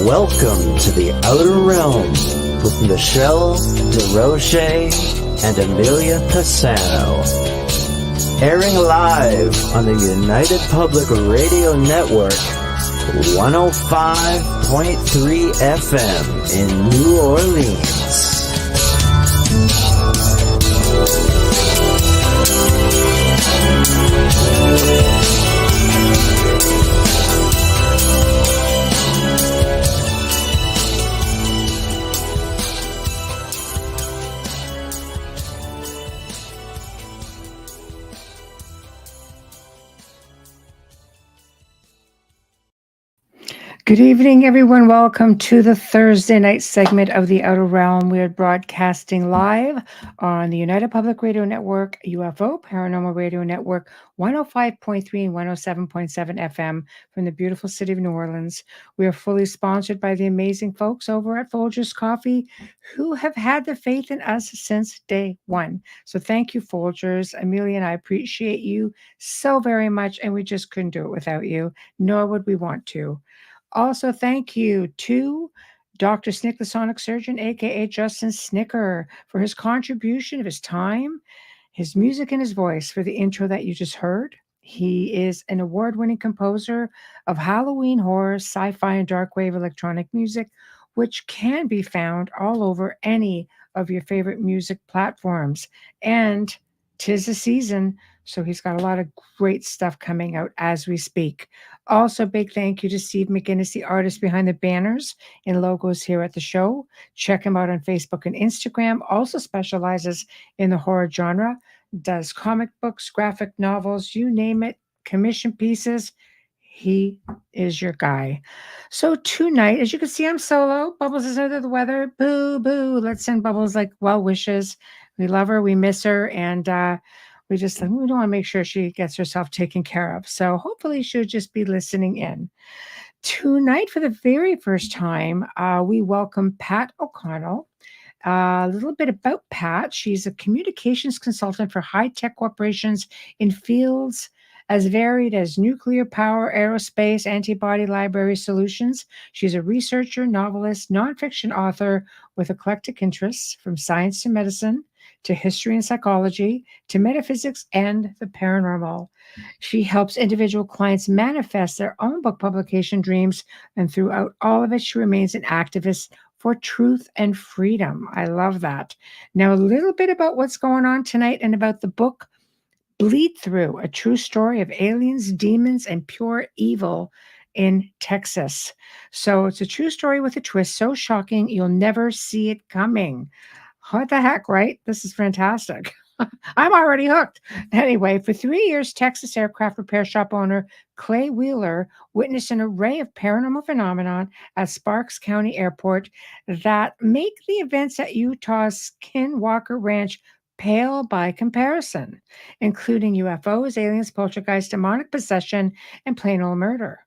Welcome to the Outer Realm with Michelle DeRoche and Amelia Pisano. Airing live on the United Public Radio Network, 105.3 FM in New Orleans. Good evening, everyone. Welcome to the Thursday night segment of The Outer Realm. We are broadcasting live on the United Public Radio Network, UFO, Paranormal Radio Network, 105.3 and 107.7 FM from the beautiful city of New Orleans. We are fully sponsored by the amazing folks over at Folgers Coffee who have had the faith in us since day one. So thank you, Folgers. Amelia and I appreciate you so very much, and we just couldn't do it without you, nor would we want to. Also, thank you to Dr. Snick, the sonic surgeon, aka Justin Snicker, for his contribution of his time, his music, and his voice for the intro that you just heard. He is an award-winning composer of Halloween horror, sci-fi, and dark wave electronic music, which can be found all over any of your favorite music platforms. And 'tis the season, so he's got a lot of great stuff coming out as we speak. Also, big thank you to Steve McGinnis, the artist behind the banners and logos here at the show. Check him out on Facebook and Instagram. Also specializes in the horror genre, does comic books, graphic novels, you name it, commission pieces. He is your guy. So tonight, as you can see, I'm solo. Bubbles is under the weather. Boo, boo. Let's send Bubbles like well wishes. We love her. We miss her. And we don't want to make sure she gets herself taken care of. So hopefully she'll just be listening in. Tonight, for the very first time, we welcome Pat O'Connell. A little bit about Pat. She's a communications consultant for high-tech corporations in fields as varied as nuclear power, aerospace, antibody library solutions. She's a researcher, novelist, nonfiction author with eclectic interests from science to medicine, to history and psychology, to metaphysics and the paranormal. She helps individual clients manifest their own book publication dreams, and throughout all of it, she remains an activist for truth and freedom. I love that. Now, a little bit about what's going on tonight and about the book Bleed Through, a true story of aliens, demons, and pure evil in Texas. So it's a true story with a twist so shocking you'll never see it coming. What the heck, right? This is fantastic. I'm already hooked. Anyway, for 3 years, Texas aircraft repair shop owner Clay Wheeler witnessed an array of paranormal phenomenon at Sparks County Airport that make the events at Utah's Skinwalker Ranch pale by comparison, including UFOs, aliens, poltergeists, demonic possession, and plain old murder.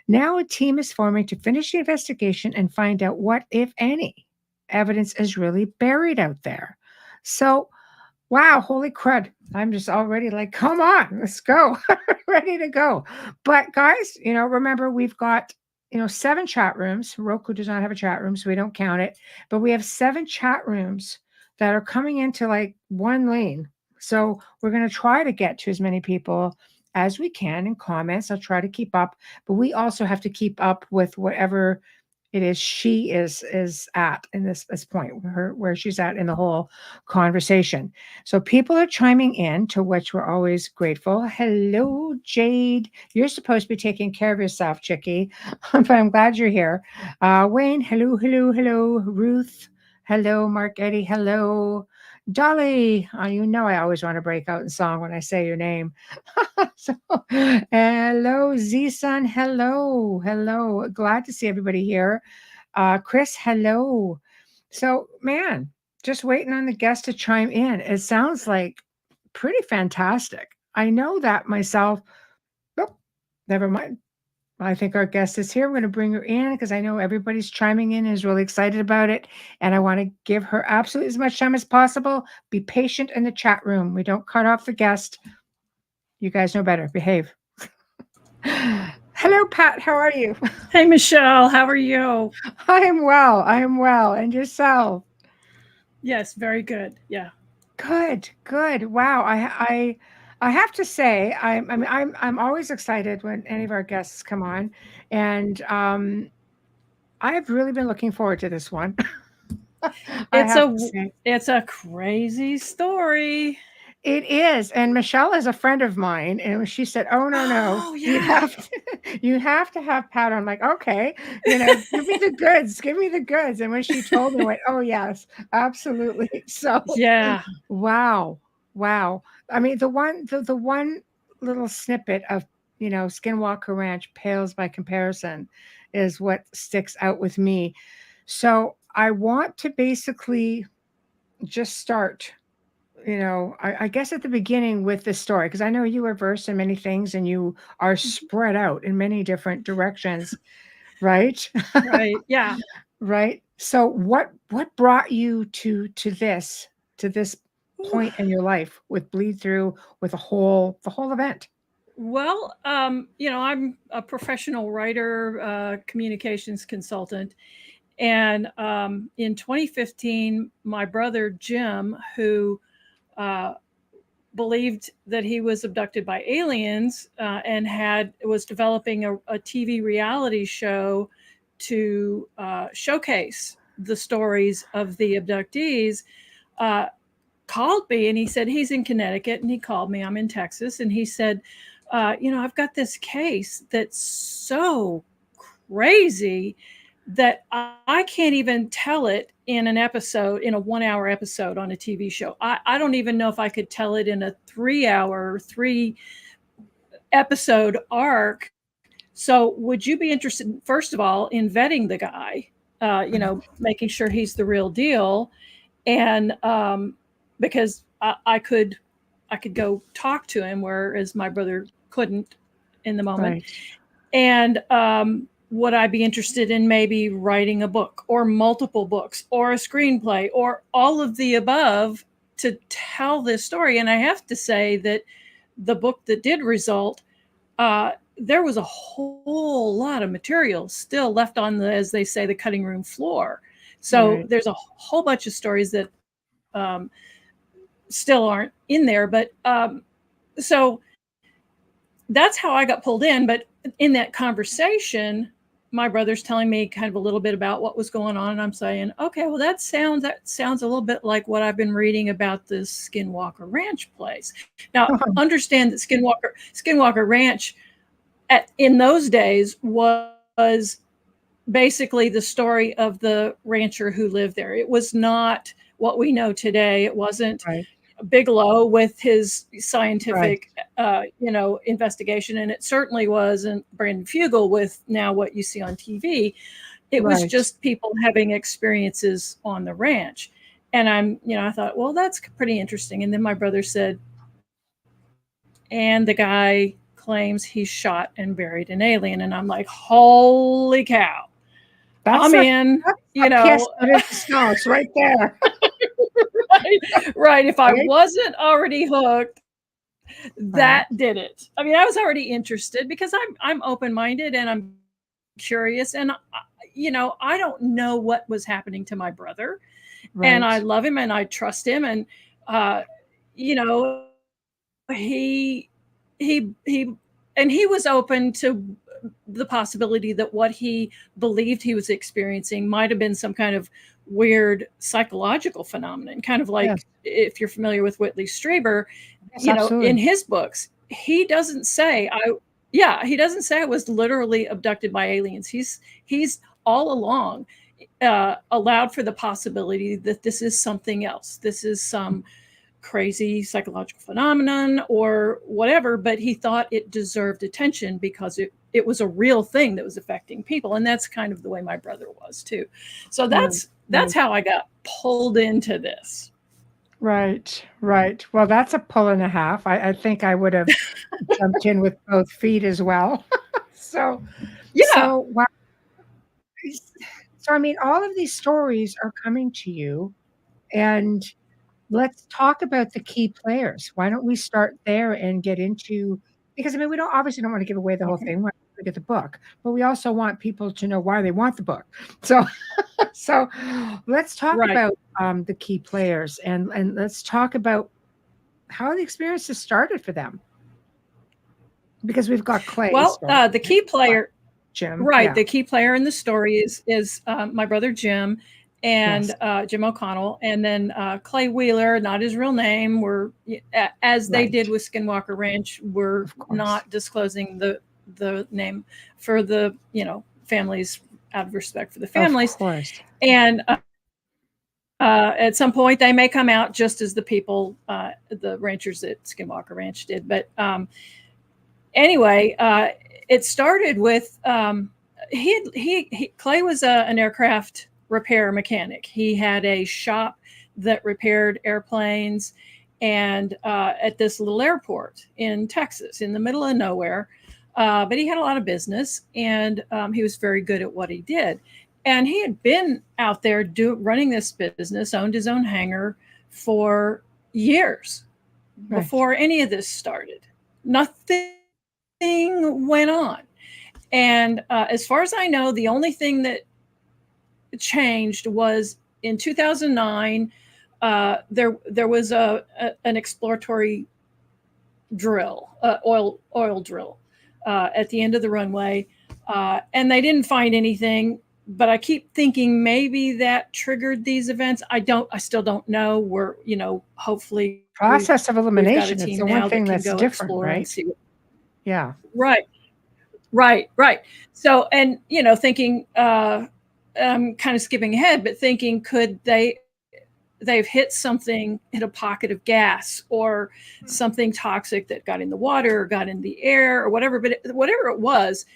Now a team is forming to finish the investigation and find out what, if any, evidence is really buried out there. So, wow, holy crud. I'm just already like, come on, let's go. Ready to go. But guys, remember we've got, 7 chat rooms. Roku does not have a chat room, so we don't count it. But we have 7 chat rooms that are coming into like one lane. So we're going to try to get to as many people as we can in comments. I'll try to keep up, but we also have to keep up with whatever it is she is at in this point, where she's at in the whole conversation. So people are chiming in, to which we're always grateful. Hello, Jade. You're supposed to be taking care of yourself, chickie, but I'm glad you're here. Wayne, hello, hello, hello. Ruth, hello. Mark Eddie, hello. Dolly, I always want to break out in song when I say your name. So, hello, Z-Sun, hello, hello. Glad to see everybody here. Chris, hello. So, man, just waiting on the guest to chime in. It sounds like pretty fantastic. I know that myself. Oh, never mind. I think our guest is here. I'm going to bring her in because I know everybody's chiming in and is really excited about it. And I want to give her absolutely as much time as possible. Be patient in the chat room. We don't cut off the guest. You guys know better. Behave. Hello, Pat. How are you? Hey, Michelle, how are you? I am well. I am well. And yourself? Yes, very good. Yeah. Good. Good. Wow. I have to say, I'm always excited when any of our guests come on, and I have really been looking forward to this one. I It's have a to w- say. it's a crazy story. It is, and Michelle is a friend of mine, and she said, "Oh no, no, Oh, you yeah. have to, you have to have Pat." I'm like, "Okay, give me the goods, give me the goods." And when she told me, I went, "Oh yes, absolutely." So, Yeah. wow, wow. I mean, the one little snippet of Skinwalker Ranch pales by comparison, is what sticks out with me. So I want to basically just start I guess at the beginning with this story, because I know you are versed in many things and you are spread out in many different directions, right? Right. Yeah. Right. So what brought you to this Ooh. point in your life with bleed through with the whole event? I'm a professional writer, communications consultant. And in 2015, my brother Jim, who uh, believed that he was abducted by aliens and had was developing a TV reality show to showcase the stories of the abductees, uh, called me and he said he's in Connecticut and he called me. I'm in Texas, and he said, I've got this case that's so crazy that I can't even tell it in an episode, in a 1 hour episode on a TV show. I don't even know if I could tell it in a 3 hour, 3 episode arc. So, would you be interested, first of all, in vetting the guy, making sure he's the real deal? And because I could go talk to him, whereas my brother couldn't in the moment. Right. And would I be interested in maybe writing a book or multiple books or a screenplay or all of the above to tell this story? And I have to say that the book that did result, there was a whole lot of material still left on the, as they say, the cutting room floor. So Right. there's a whole bunch of stories that still aren't in there. But so that's how I got pulled in. But in that conversation, my brother's telling me kind of a little bit about what was going on, and I'm saying, okay, well that sounds a little bit like what I've been reading about this Skinwalker Ranch place. Now, understand that Skinwalker Ranch in those days was basically the story of the rancher who lived there. It was not what we know today. It wasn't Right. Bigelow with his Right. scientific, investigation, and it certainly wasn't Brandon Fugel with now what you see on TV. It was Right. just people having experiences on the ranch. And I thought, well, that's pretty interesting. And then my brother said, and the guy claims he shot and buried an alien. And I'm like, holy cow, I'm That's a in, that's you a know, pièce de résistance right there. right, right. If I Right. wasn't already hooked, that Right. did it. I mean, I was already interested because I'm open minded and I'm curious, and I don't know what was happening to my brother, and I love him Right. and I trust him, and he and he was open to the possibility that what he believed he was experiencing might have been some kind of weird psychological phenomenon, kind of like, Yes. if you're familiar with Whitley Strieber, Yes, in absolutely. his books, he doesn't say I yeah, he doesn't say I was literally abducted by aliens. He's all along allowed for the possibility that this is something else. This is some crazy psychological phenomenon or whatever, but he thought it deserved attention because it was a real thing that was affecting people. And that's kind of the way my brother was too. So Right. that's Right. how I got pulled into this. Right, right. Well, that's a pull and a half. I think I would have jumped in with both feet as well. So Yeah. so wow. So I mean, all of these stories are coming to you, and let's talk about the key players. Why don't we start there and get into, because I mean, we don't obviously don't want to give away the whole Okay. thing. to get the book, but we also want people to know why they want the book. So, so let's talk Right. about the key players, and let's talk about how the experiences started for them. Because we've got Clay. Well, the key player, Jim. right? Yeah. The key player in the story is my brother Jim, and Jim O'Connell, and then Clay Wheeler, not his real name. We're, as they did with Skinwalker Ranch, we're not disclosing the name for the families, out of respect for the families. Of course. And at some point they may come out, just as the people, the ranchers at Skinwalker Ranch did. But anyway, it started with Clay was an aircraft repair mechanic. He had a shop that repaired airplanes, and at this little airport in Texas, in the middle of nowhere. But he had a lot of business, and he was very good at what he did. And he had been out there running this business, owned his own hangar for years before any of this started. Nothing went on. And as far as I know, the only thing that changed was in 2009, there was an exploratory drill, oil drill at the end of the runway, and they didn't find anything. But I keep thinking maybe that triggered these events. I still don't know. We're, hopefully process of elimination is the one thing that's different, right? Yeah. Right. So, and, thinking, I'm kind of skipping ahead, but thinking, could they've hit a pocket of gas or something toxic that got in the water or got in the air or whatever. But whatever it was,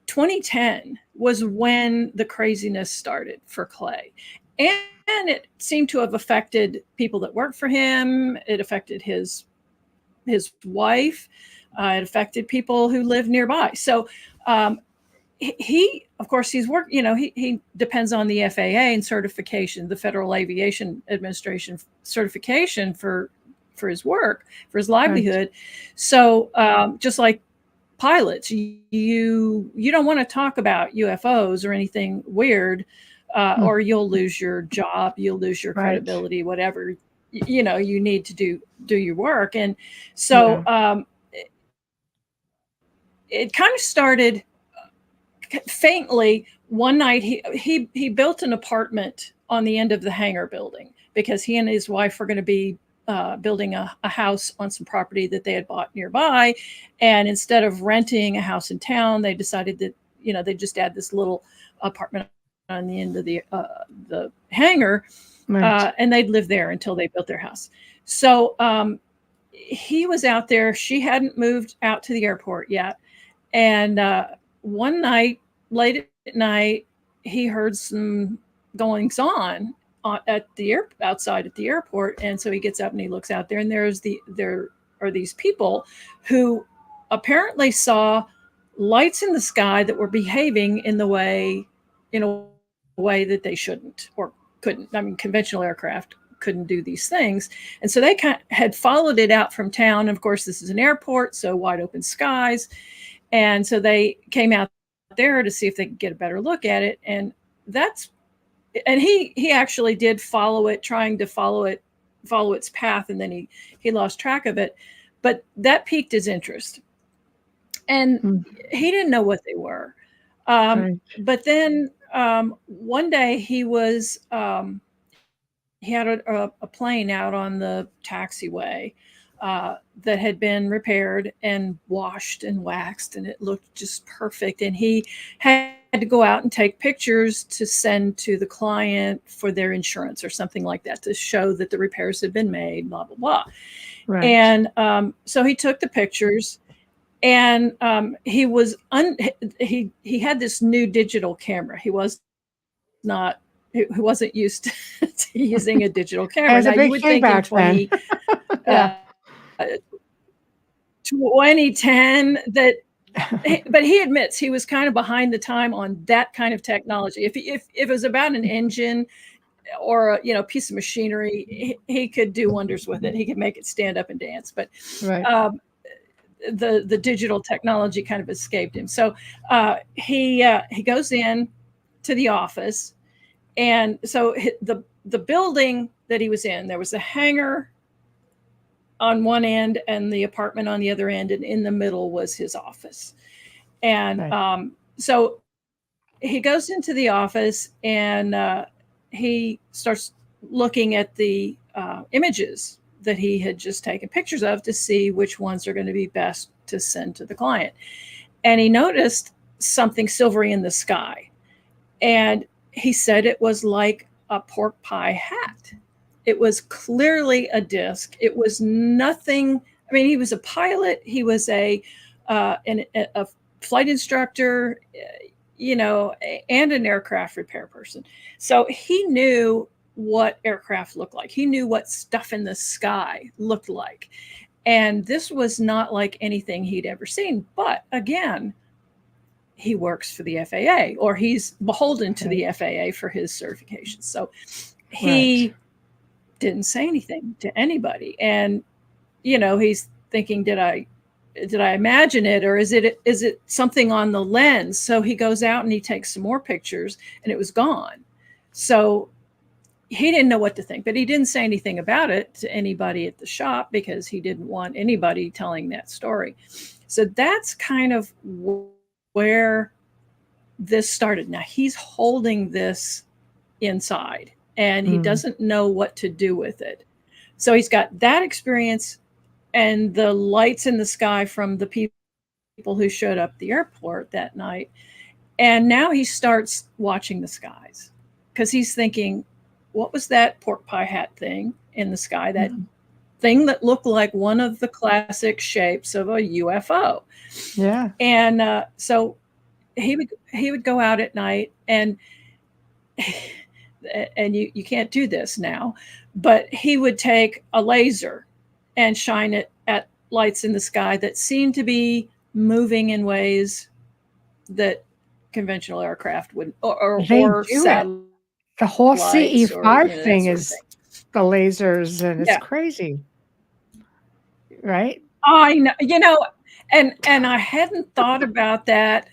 2010 was when the craziness started for Clay. And it seemed to have affected people that worked for him. It affected his wife. It affected people who live nearby. So he, of course, he's worked, he depends on the FAA and certification, the Federal Aviation Administration certification for his work, for his livelihood. Right. So just like pilots, you don't want to talk about UFOs or anything weird, or you'll lose your job, you'll lose your credibility, whatever, you need to do your work. And so it kind of started faintly. One night he built an apartment on the end of the hangar building because he and his wife were going to be building a house on some property that they had bought nearby. And instead of renting a house in town, they decided that, they just add this little apartment on the end of the hangar, and they'd live there until they built their house. So he was out there. She hadn't moved out to the airport yet. And one night, late at night, he heard some goings on outside at the airport. And so he gets up and he looks out there, and there are these people who apparently saw lights in the sky that were behaving in a way that they shouldn't or couldn't. I mean, conventional aircraft couldn't do these things. And so they had followed it out from town. And of course, this is an airport, so wide open skies. And so they came out there to see if they could get a better look at it. And he actually did follow it, trying to follow its path. And then he lost track of it, but that piqued his interest. And he didn't know what they were. But then one day he had a plane out on the taxiway that had been repaired and washed and waxed, and it looked just perfect. And he had to go out and take pictures to send to the client for their insurance or something like that to show that the repairs had been made, blah, blah, blah. Right. And so he took the pictures, and he had this new digital camera. He wasn't used to using a digital camera. Now, you would think in 2010 that, but he admits he was kind of behind the time on that kind of technology. If it was about an engine or a piece of machinery, he could do wonders with it. He could make it stand up and dance. But the digital technology kind of escaped him. So he goes in to the office, and so the building that he was in, there was a hangar on one end and the apartment on the other end, and in the middle was his office. And Right. So he goes into the office, and he starts looking at the images that he had just taken pictures of to see which ones are going to be best to send to the client. And he noticed something silvery in the sky. And he said it was like a pork pie hat. It was clearly a disc. It was nothing. I mean, he was a pilot. He was a flight instructor, and an aircraft repair person. So he knew what aircraft looked like. He knew what stuff in the sky looked like. And this was not like anything he'd ever seen. But again, he works for the FAA, or he's beholden to the FAA for his certification. So he didn't say anything to anybody. And, he's thinking, did I imagine it, or is it something on the lens? So he goes out and he takes some more pictures, and it was gone. So he didn't know what to think, but he didn't say anything about it to anybody at the shop because he didn't want anybody telling that story. So that's kind of where this started. Now he's holding this inside, and he doesn't know what to do with it. So he's got that experience and the lights in the sky from the people who showed up at the airport that night. And now he starts watching the skies because he's thinking, what was that pork pie hat thing in the sky? That thing that looked like one of the classic shapes of a UFO. Yeah. And so he would go out at night, and you can't do this now, but he would take a laser and shine it at lights in the sky that seemed to be moving in ways that conventional aircraft would, or satellites. The whole CE5 thing sort of is the lasers, and it's crazy, right? I know, and I hadn't thought about that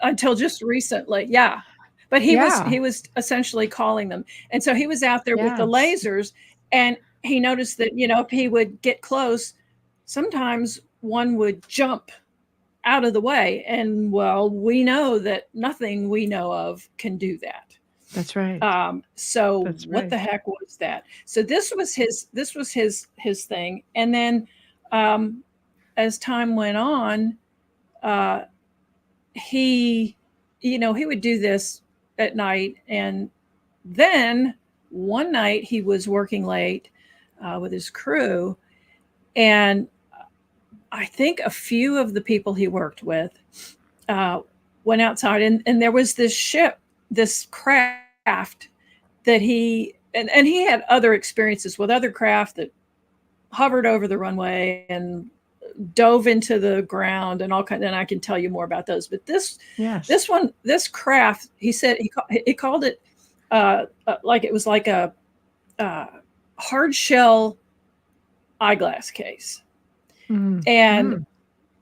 until just recently. Yeah. But he was essentially calling them. And so he was out there with the lasers, and he noticed that, if he would get close, sometimes one would jump out of the way. And well, we know that nothing we know of can do that. That's right. What the heck was that? So this was his thing. And then as time went on, he would do this at night. And then one night he was working late with his crew, and I think a few of the people he worked with went outside, and there was this ship, this craft that he had other experiences with other craft that hovered over the runway and dove into the ground and all kinds. And I can tell you more about those. But this craft, he said he called it like it was like a hard shell eyeglass case. And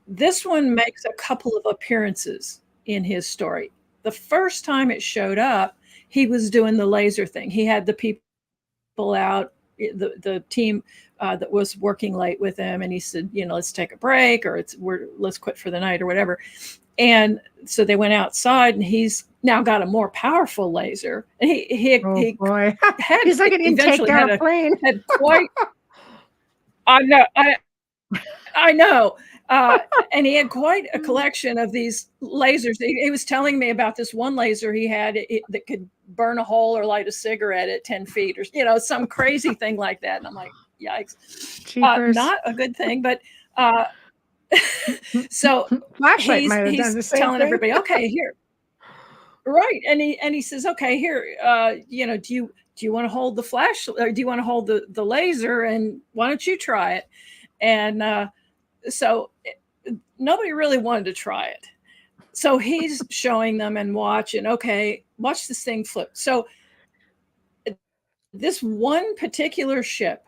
this one makes a couple of appearances in his story. The first time it showed up, he was doing the laser thing. He had the people out, the team that was working late with him, and he said, let's take a break, or let's quit for the night, or whatever. And so they went outside, and he's now got a more powerful laser. And he boy. had he's like an intake down a plane. Had quite. I know. And he had quite a collection of these lasers. He was telling me about this one laser he had that could burn a hole or light a cigarette at 10 feet, or some crazy thing like that. And I'm like, yikes. Not a good thing, but so flashlight might have done the same telling thing. everybody, okay, here. Right. And he says, okay, here, do you want to hold the flash, or do you want to hold the laser, and why don't you try it? And so nobody really wanted to try it. So he's showing them and watch this thing flip. So this one particular ship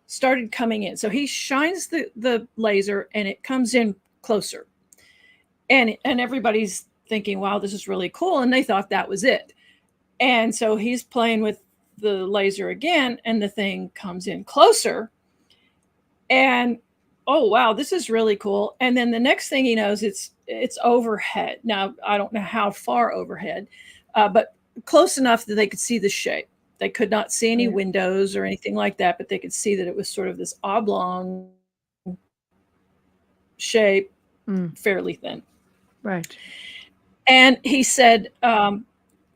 started coming in. So he shines the laser and it comes in closer. And everybody's thinking, wow, this is really cool. And they thought that was it. And so he's playing with the laser again, and the thing comes in closer. And oh wow, this is really cool. And then the next thing he knows, it's overhead. Now I don't know how far overhead, but close enough that they could see the shape. They could not see any windows or anything like that, but they could see that it was sort of this oblong shape, fairly thin. Right. And he said,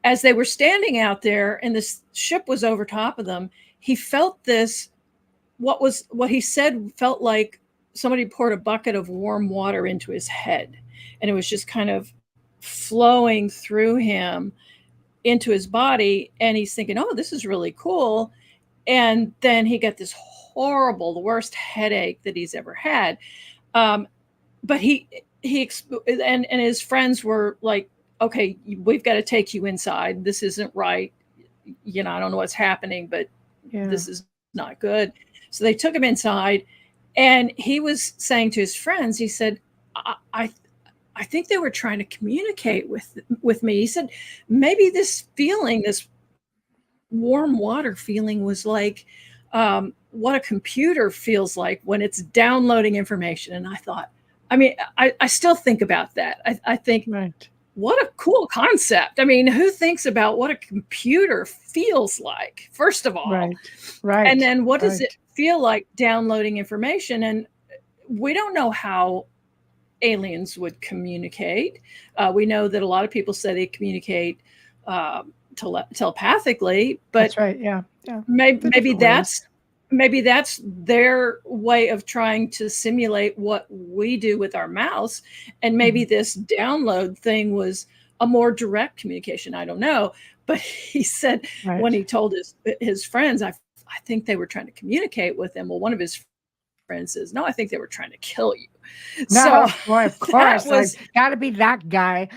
as they were standing out there and this ship was over top of them, he felt this, what he said felt like somebody poured a bucket of warm water into his head. And it was just kind of flowing through him into his body. And he's thinking, oh, this is really cool. And then he got this horrible, the worst headache that he's ever had. But he and his friends were like, okay, we've got to take you inside. This isn't right. You know, I don't know what's happening, but this is not good. So they took him inside, and he was saying to his friends, he said, I think they were trying to communicate with me. He said, maybe this feeling, this warm water feeling, was like what a computer feels like when it's downloading information. And I thought, I mean, I still think about that. I think, what a cool concept. I mean, who thinks about what a computer feels like, first of all? Right. And then what does it feel like downloading information? And we don't know how aliens would communicate. We know that a lot of people say they communicate telepathically, but that's right. Yeah. Maybe that's their way of trying to simulate what we do with our mouths. And maybe this download thing was a more direct communication. I don't know. But he said when he told his friends, I think they were trying to communicate with him. Well, one of his friends says, no, I think they were trying to kill you. No, so boy, of course. Got to be that guy.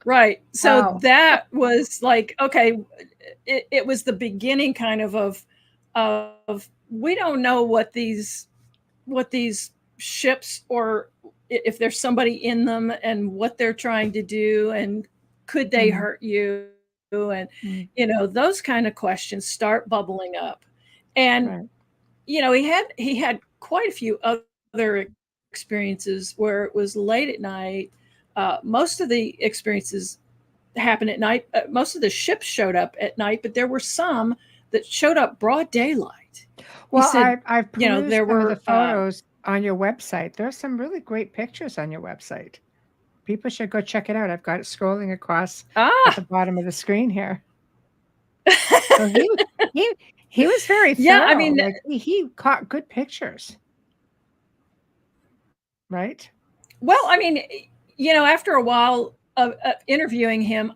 Right. So that was like, okay, it was the beginning kind of we don't know what these ships, or if there's somebody in them, and what they're trying to do, and could they hurt you, and you know, those kind of questions start bubbling up. And you know, he had quite a few other experiences where it was late at night. Most of the experiences happened at night. Most of the ships showed up at night, but there were some that showed up broad daylight. Well, I've perused there were the photos on your website. There are some really great pictures on your website. People should go check it out. I've got it scrolling across at the bottom of the screen here. So he was very thorough. Yeah, I mean, like, he caught good pictures, right? Well, I mean, you know, after a while of interviewing him,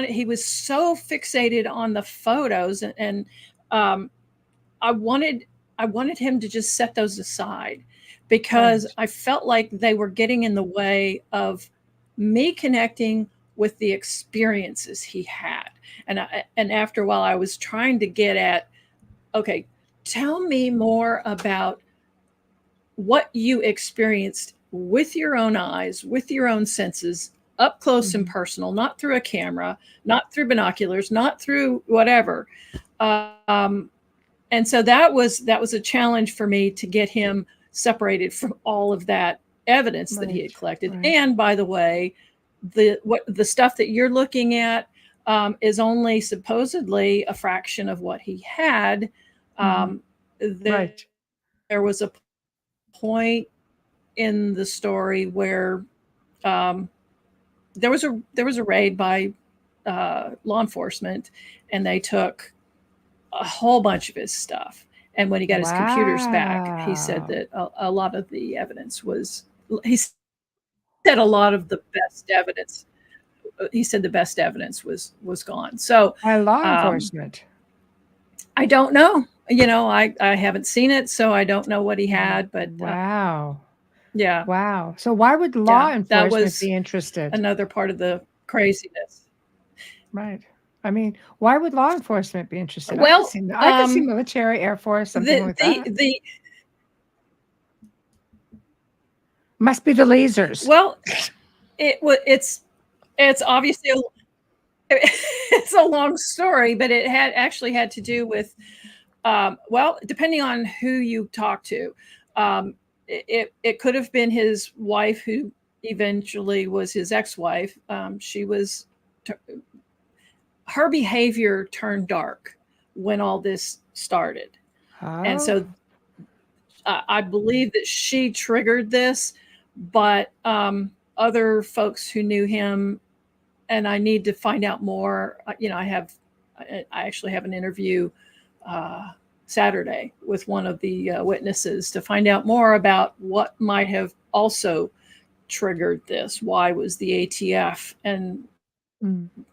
he was so fixated on the photos, and I wanted him to just set those aside, because I felt like they were getting in the way of me connecting with the experiences he had. And after a while, I was trying to get at, okay, tell me more about what you experienced with your own eyes, with your own senses, up close and personal, not through a camera, not through binoculars, not through whatever. And so that was a challenge for me, to get him separated from all of that evidence that he had collected. And by the way, the stuff that you're looking at is only supposedly a fraction of what he had. There was a point in the story where there was a raid by law enforcement, and they took a whole bunch of his stuff. And when he got his computers back, he said that a lot of the evidence was, he said a lot of the best evidence, he said the best evidence was gone. So by law enforcement, I don't know. You know, I haven't seen it, so I don't know what he had. But yeah. Wow. So why would law enforcement be interested? Another part of the craziness. Right. I mean, why would law enforcement be interested? Well, I could see military, Air Force, something like that. the Must be the lasers. well, it's obviously it's a long story, but it actually had to do with well, depending on who you talk to, it could have been his wife, who eventually was his ex-wife. She was her behavior turned dark when all this started, and Oh. so I believe that she triggered this, but other folks who knew him, and I need to find out more. I actually have an interview Saturday with one of the witnesses to find out more about what might have also triggered this. Why was the ATF and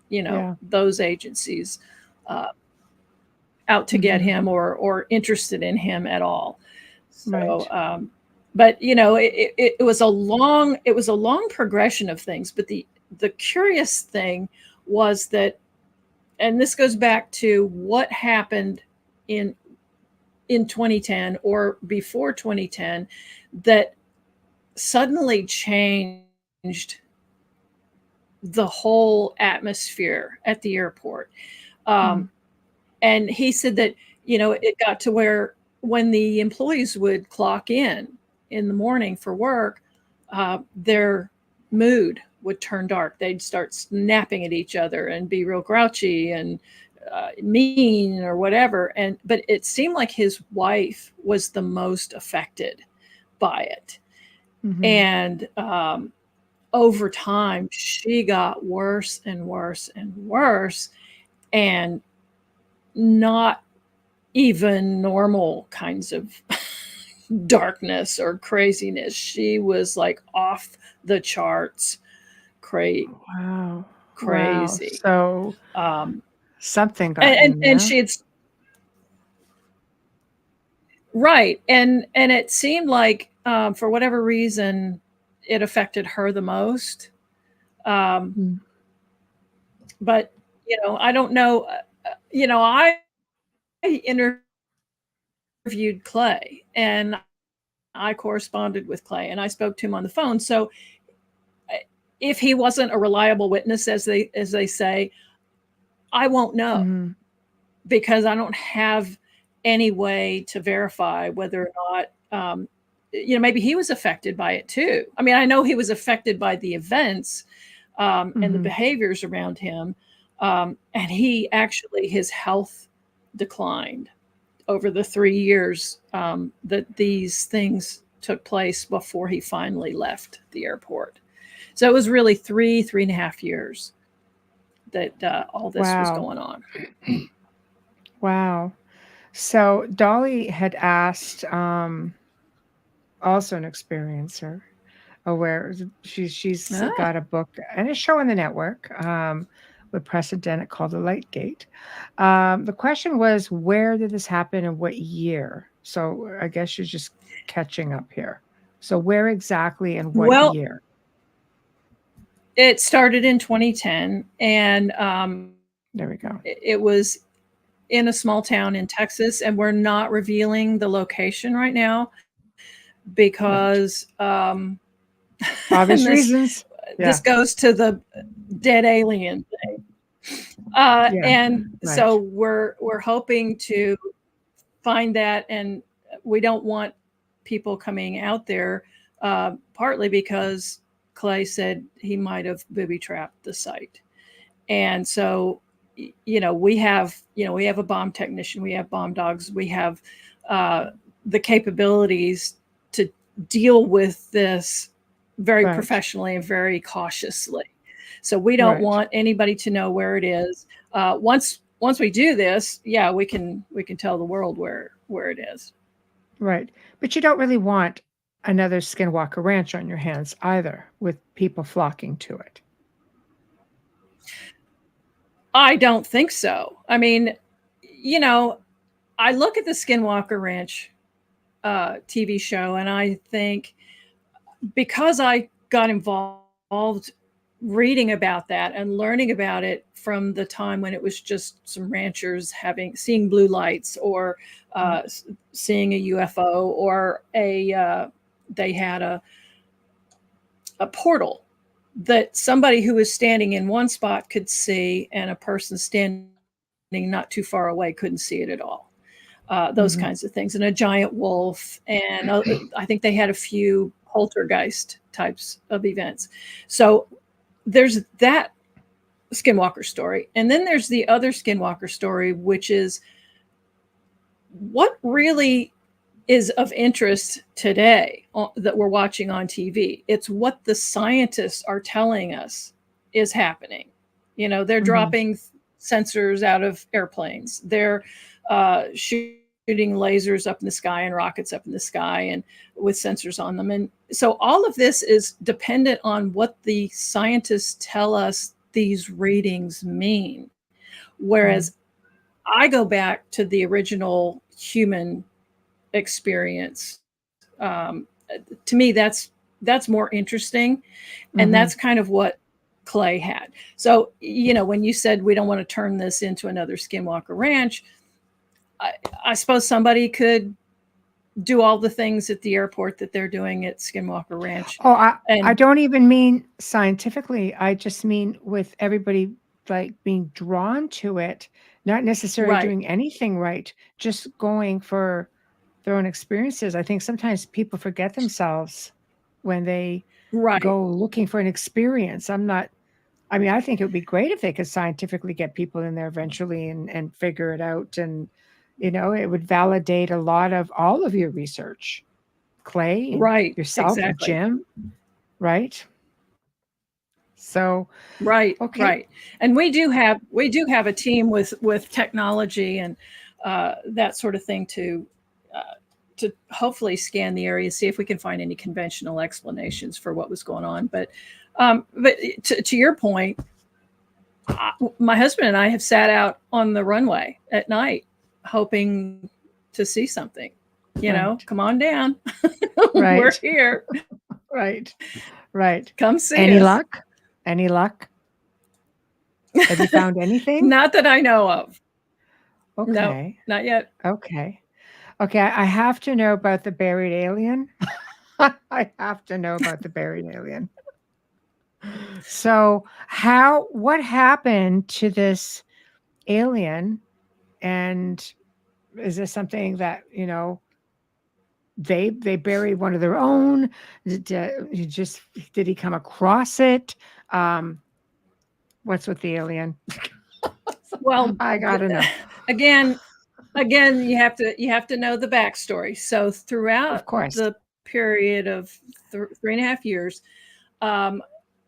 Yeah. those agencies out to get him or interested in him at all? So, Right. but it was a long progression of things. But the curious thing was that, and this goes back to what happened in 2010 or before 2010, that suddenly changed the whole atmosphere at the airport. And he said that, it got to where when the employees would clock in the morning for work, their mood would turn dark. They'd start snapping at each other and be real grouchy and mean or whatever. But it seemed like his wife was the most affected by it. And over time, she got worse and worse and worse, and not even normal kinds of darkness or craziness. She was like off the charts, crazy. Wow. So something got And in there. she'd right, and it seemed like for whatever reason it affected her the most. But I don't know. I interviewed Clay, and I corresponded with Clay, and I spoke to him on the phone. So if he wasn't a reliable witness, as they say, I won't know, because I don't have any way to verify whether or not maybe he was affected by it too. I mean, I know he was affected by the events and the behaviors around him, and his health declined over the 3 years that these things took place before he finally left the airport. So it was really 3.5 years that all this was going on. Wow. So Dolly had asked, also an experiencer, where she's got a book and a show on the network with Preston Dennett called The Light Gate. The question was, where did this happen and what year? So I guess you're just catching up here. So where exactly and what year? It started in 2010, and there we go. It was in a small town in Texas, and we're not revealing the location right now because obvious reasons. This goes to the dead alien thing. So we're hoping to find that, and we don't want people coming out there, partly because Clay said he might have booby-trapped the site. And so, we have a bomb technician, we have bomb dogs, we have the capabilities to deal with this very professionally and very cautiously. So we don't want anybody to know where it is. Once we do this, we can tell the world where it is. Right. But you don't really want another Skinwalker Ranch on your hands either, with people flocking to it. I don't think so. I mean, I look at the Skinwalker Ranch TV show, and I think, because I got involved reading about that and learning about it from the time when it was just some ranchers seeing blue lights, or seeing a UFO, or they had a portal that somebody who was standing in one spot could see, and a person standing not too far away couldn't see it at all. Those kinds of things, and a giant wolf, and I think they had a few poltergeist types of events. So there's that Skinwalker story, and then there's the other Skinwalker story, which is what really is of interest today that we're watching on TV. It's what the scientists are telling us is happening. You know, they're dropping sensors out of airplanes. They're shooting lasers up in the sky and rockets up in the sky, and with sensors on them. And so all of this is dependent on what the scientists tell us these readings mean. Whereas I go back to the original human experience. To me, that's more interesting. And that's kind of what Clay had. So, you know, when you said we don't want to turn this into another Skinwalker Ranch, I suppose somebody could do all the things at the airport that they're doing at Skinwalker Ranch. Oh, I don't even mean scientifically. I just mean with everybody like being drawn to it, not necessarily doing anything right, just going for their own experiences. I think sometimes people forget themselves when they go looking for an experience. I think it would be great if they could scientifically get people in there eventually and figure it out. And, you know, it would validate a lot of all of your research, Clay, and yourself, and Jim, right? So, right. And we do have a team with technology and that sort of thing to hopefully scan the area, see if we can find any conventional explanations for what was going on. But to your point, my husband and I have sat out on the runway at night hoping to see something. You know, come on down. We're here. Right. Come see Any us. luck? Any luck? Have you found anything? Not that I know of. Okay. No, not yet. Okay. I have to know about the buried alien. I have to know about the buried alien. So what happened to this alien? And is this something that, you know, they buried one of their own? Did he come across it? What's with the alien? Well, I gotta know. Again, you have to know the backstory. So throughout the period of 3.5 years,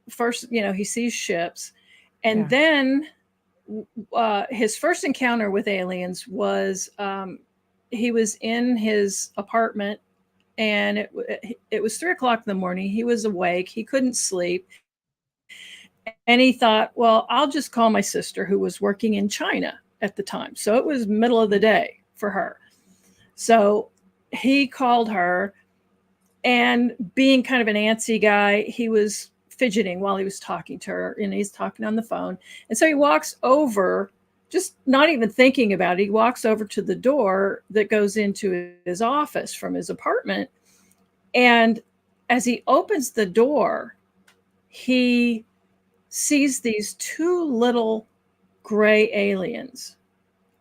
first, you know, he sees ships, and then his first encounter with aliens was he was in his apartment, and it was 3:00 in the morning. He was awake. He couldn't sleep. And he thought, well, I'll just call my sister, who was working in China at the time. So it was middle of the day for her. So he called her, and being kind of an antsy guy, he was fidgeting while he was talking to her, and he's talking on the phone. And so he walks over, just not even thinking about it. He walks over to the door that goes into his office from his apartment. And as he opens the door, he sees these two little gray aliens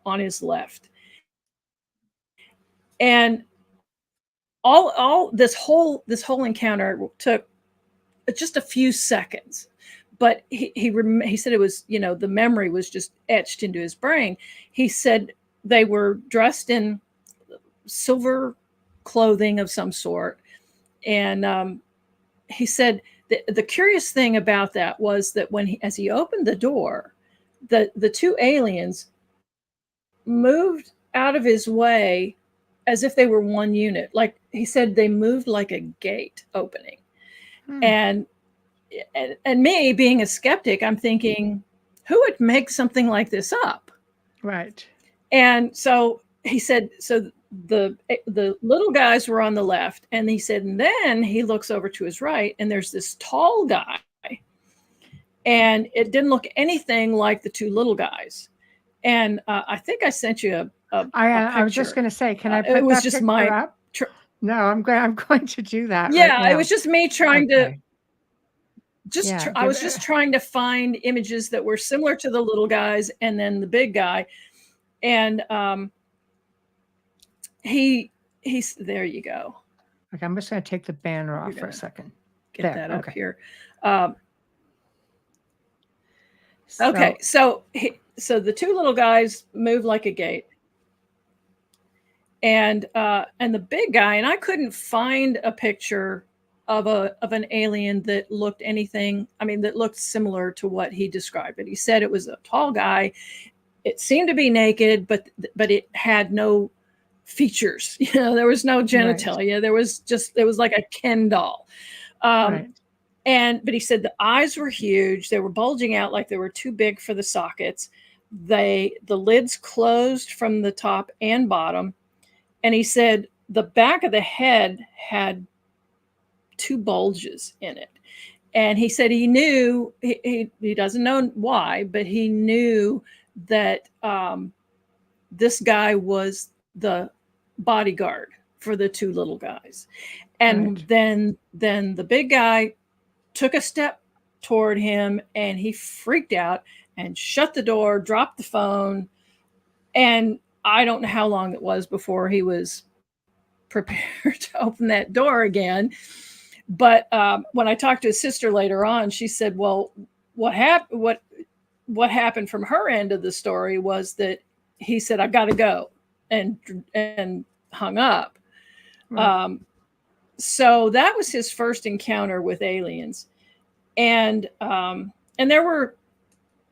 on his left. And all this whole encounter took just a few seconds, but he said it was, you know, the memory was just etched into his brain. He said they were dressed in silver clothing of some sort, and he said the curious thing about that was that as he opened the door, the two aliens moved out of his way as if they were one unit. Like he said, they moved like a gate opening. And me being a skeptic, I'm thinking, who would make something like this up? Right. And so he said, so the little guys were on the left, and he said, and then he looks over to his right, and there's this tall guy, and it didn't look anything like the two little guys. And I think I sent you a I was just picture. going to say, can I It put was that just picture up? No, I'm going to do that right yeah, it now. was just me trying to Yeah, I was just trying to find images that were similar to the little guys and then the big guy. And he's there you go. Okay, I'm just going to take the banner off for a second. Get that up okay. here. Okay, so the two little guys move like a gate, and the big guy, and I couldn't find a picture of an alien that looked anything. I mean, that looked similar to what he described. But he said it was a tall guy. It seemed to be naked, but it had no features. You know, there was no genitalia. Right. It was like a Ken doll. Right. But he said the eyes were huge. They were bulging out like they were too big for the sockets. The lids closed from the top and bottom. And he said the back of the head had two bulges in it. And he said he knew, he doesn't know why, but he knew that this guy was the bodyguard for the two little guys. And right. then the big guy took a step toward him, and he freaked out and shut the door, dropped the phone. And I don't know how long it was before he was prepared to open that door again. But when I talked to his sister later on, she said, well, what happened from her end of the story was that he said, I got to go, and hung up. Right. So that was his first encounter with aliens. And there were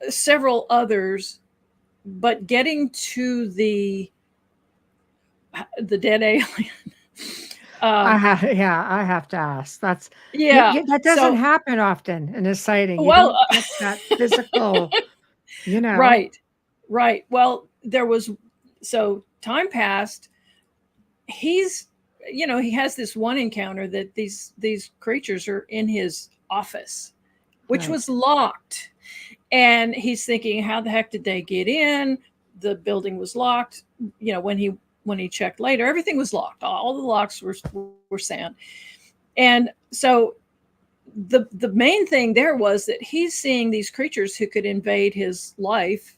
several others, but getting to the dead alien. I have to ask. That doesn't happen often in a sighting. Well, you don't get that physical, you know. Right. Well, time passed. He has this one encounter that these creatures are in his office, which was locked. And he's thinking, how the heck did they get in? The building was locked. You know, when he checked later, everything was locked. All the locks were sand. And so the main thing there was that he's seeing these creatures who could invade his life,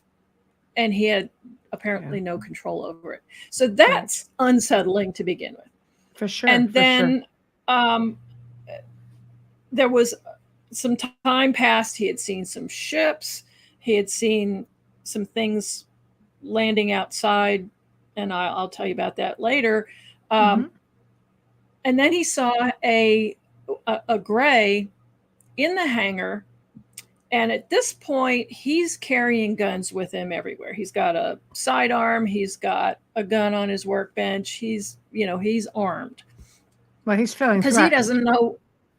and he had apparently no control over it. So that's unsettling to begin with. For sure. And then there was some time passed. He had seen some ships. He had seen some things landing outside, and I'll tell you about that later. And then he saw a gray in the hangar. And at this point, he's carrying guns with him everywhere. He's got a sidearm. He's got a gun on his workbench. He's armed. Well, he's feeling because he doesn't know.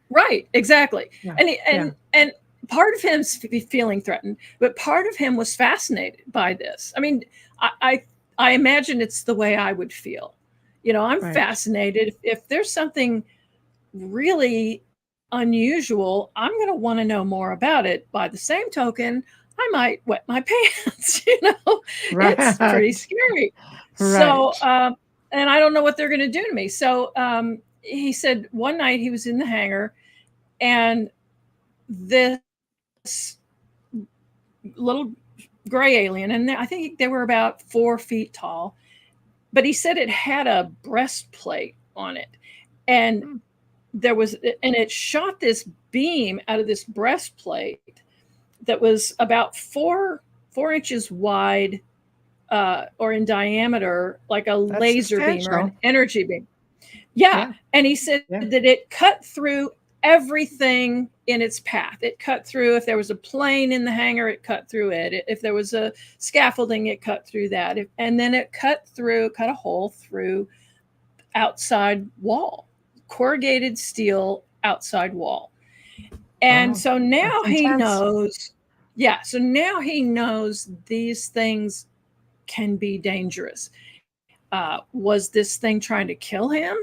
Right, exactly. Yeah. And part of him's feeling threatened, but part of him was fascinated by this. I mean, I imagine it's the way I would feel. You know, I'm fascinated. If there's something really unusual, I'm going to want to know more about it. By the same token, I might wet my pants. You know, it's pretty scary. So, and I don't know what they're going to do to me. So he said one night he was in the hangar, and this little gray alien, and I think they were about 4 feet tall, but he said it had a breastplate on it, and it shot this beam out of this breastplate that was about 4 inches wide, or in diameter, like a laser beam or an energy beam. Yeah. And he said that it cut through everything in its path. It cut through, if there was a plane in the hangar, it cut through it. If there was a scaffolding, it cut through that. And then it cut a hole through outside wall, corrugated steel outside wall. And so now he knows. Yeah. So now he knows these things can be dangerous. Was this thing trying to kill him?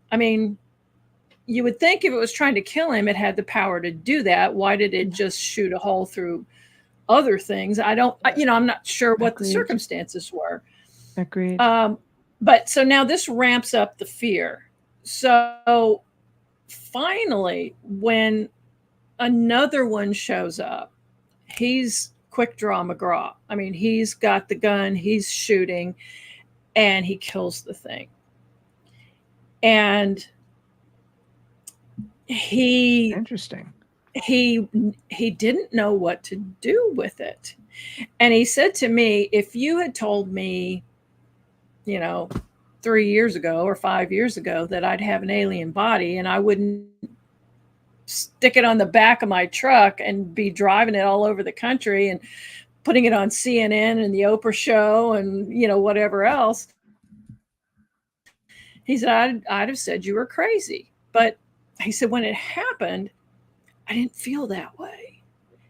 I mean, you would think if it was trying to kill him, it had the power to do that. Why did it just shoot a hole through other things? I'm not sure what the circumstances were. Agreed. But so now this ramps up the fear. So finally, when another one shows up, he's quick draw McGraw. I mean, he's got the gun, he's shooting, and he kills the thing. And Interesting. He didn't know what to do with it. And he said to me, if you had told me, 3 years ago or 5 years ago that I'd have an alien body and I wouldn't stick it on the back of my truck and be driving it all over the country and putting it on CNN and the Oprah show and, whatever else, he said, I'd have said you were crazy. But he said, when it happened, I didn't feel that way.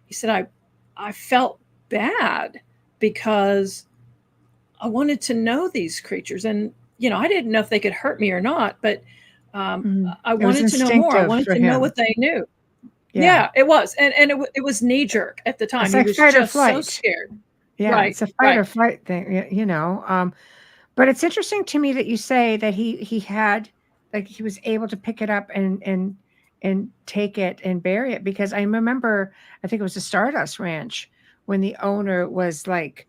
He said, I felt bad because I wanted to know these creatures. And, I didn't know if they could hurt me or not, but I wanted to know more. I wanted to know what they knew. Yeah, it was. And it was knee jerk at the time. It's like he was fight just or flight. So scared. Yeah, right, it's a fight or flight thing, But it's interesting to me that you say that he had, like, he was able to pick it up and take it and bury it, because I remember, I think it was the Stardust Ranch, when the owner was like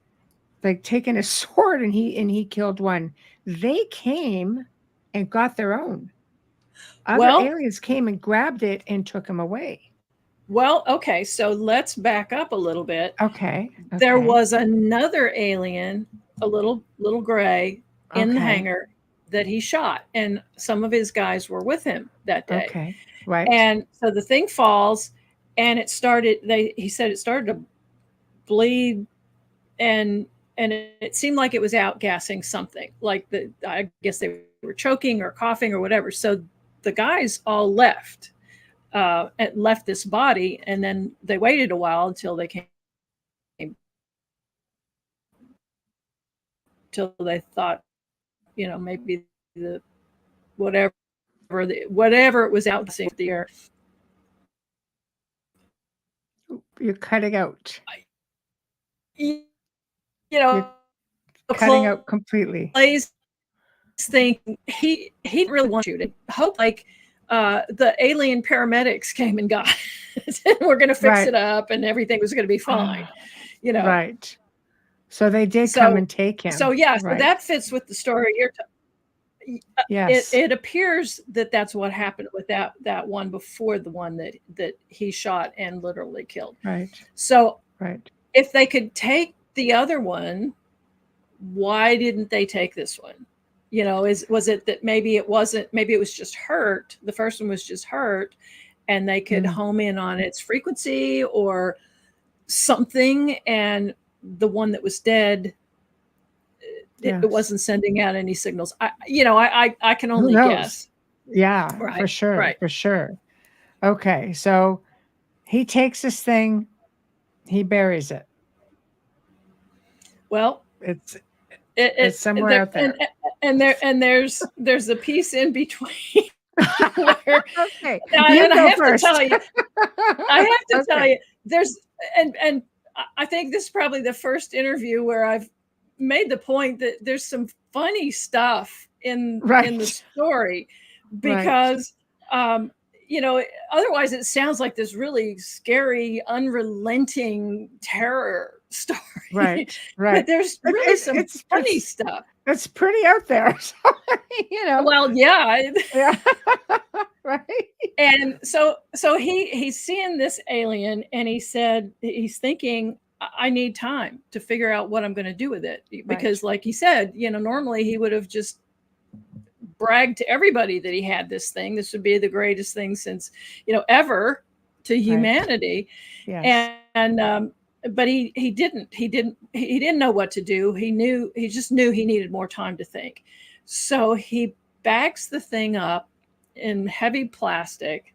taking a sword and he killed one. They came and got their own. Other aliens came and grabbed it and took him away. Well, okay, so let's back up a little bit. Okay. There was another alien, a little gray, in the hangar that he shot, and some of his guys were with him that day. Okay, right. And so the thing falls, and he said it started to bleed, and it seemed like it was outgassing something, like I guess they were choking or coughing or whatever. So the guys all left this body, and then they waited a while until they came, till they thought, maybe the whatever it was out in the air. You're cutting out. You're cutting out completely. Think he didn't really want to shoot it. Hope the alien paramedics came and got it. We're going to fix it up, and everything was going to be fine. Right. So they did come and take him. So yeah, so that fits with the story you're telling. Yes. It appears that that's what happened with that one before the one that he shot and literally killed. Right. So if they could take the other one, why didn't they take this one? Was it that maybe it was just hurt? The first one was just hurt, and they could home in on its frequency or something, and the one that was dead, it wasn't sending out any signals. I can only guess. Yeah, for sure. For sure. Okay. So he takes this thing, he buries it. Well, it's somewhere out there. And there's a piece in between. Where, okay. I have to tell you, there's, and I think this is probably the first interview where I've made the point that there's some funny stuff in the story, because otherwise it sounds like this really scary, unrelenting terror story. Right. But there's really some funny stuff. It's pretty out there. So, Well, yeah. Right. And so he's seeing this alien, and he said he's thinking, I need time to figure out what I'm going to do with it, because like he said, normally he would have just bragged to everybody that he had this thing. This would be the greatest thing since, ever to humanity. Yes. And but he didn't know what to do. He just knew he needed more time to think. So he bags the thing up in heavy plastic,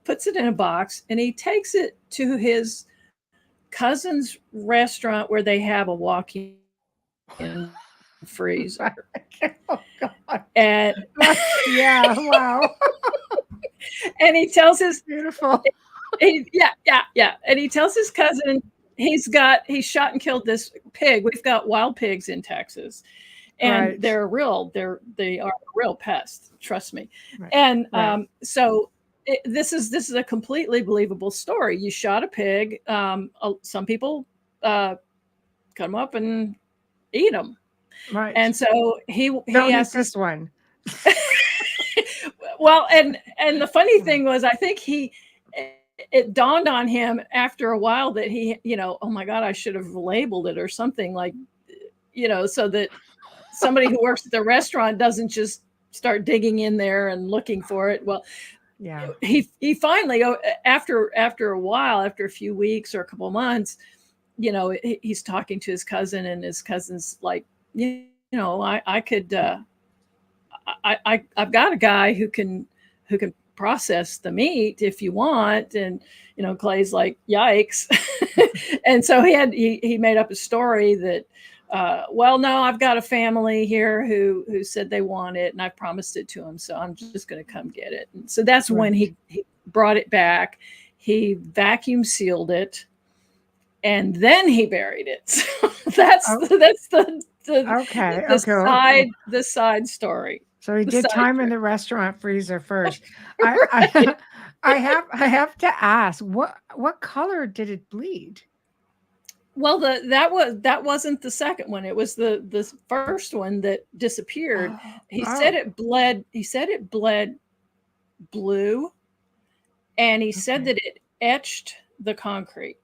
puts it in a box, and he takes it to his cousin's restaurant where they have a walk-in freezer. And Yeah, wow. and he tells his Beautiful. yeah. And he tells his cousin he's shot and killed this pig. We've got wild pigs in Texas, and Right. they are a real pest. Trust me. Right. And Right. so this is a completely believable story. You shot a pig. Some people cut them up and eat them. Right. And so Don't eat asked this one. well, and the funny thing was, I think it dawned on him after a while that oh my God, I should have labeled it or something, like, so that somebody who works at the restaurant doesn't just start digging in there and looking for it. Well, Yeah. he finally, after a while, after a few weeks or a couple of months, he's talking to his cousin, and his cousin's like, I could, I've got a guy who can process the meat if you want. And Clay's like, yikes. And so he made up a story that well, no, I've got a family here who said they want it, and I've promised it to them, so I'm just going to come get it. And so that's when he brought it back. He vacuum sealed it, and then he buried it. So that's the side story. So he did time in the restaurant freezer first. I have to ask, what color did it bleed? Well, that wasn't the second one. It was the first one that disappeared. He said it bled. He said it bled blue, and he said that it etched the concrete.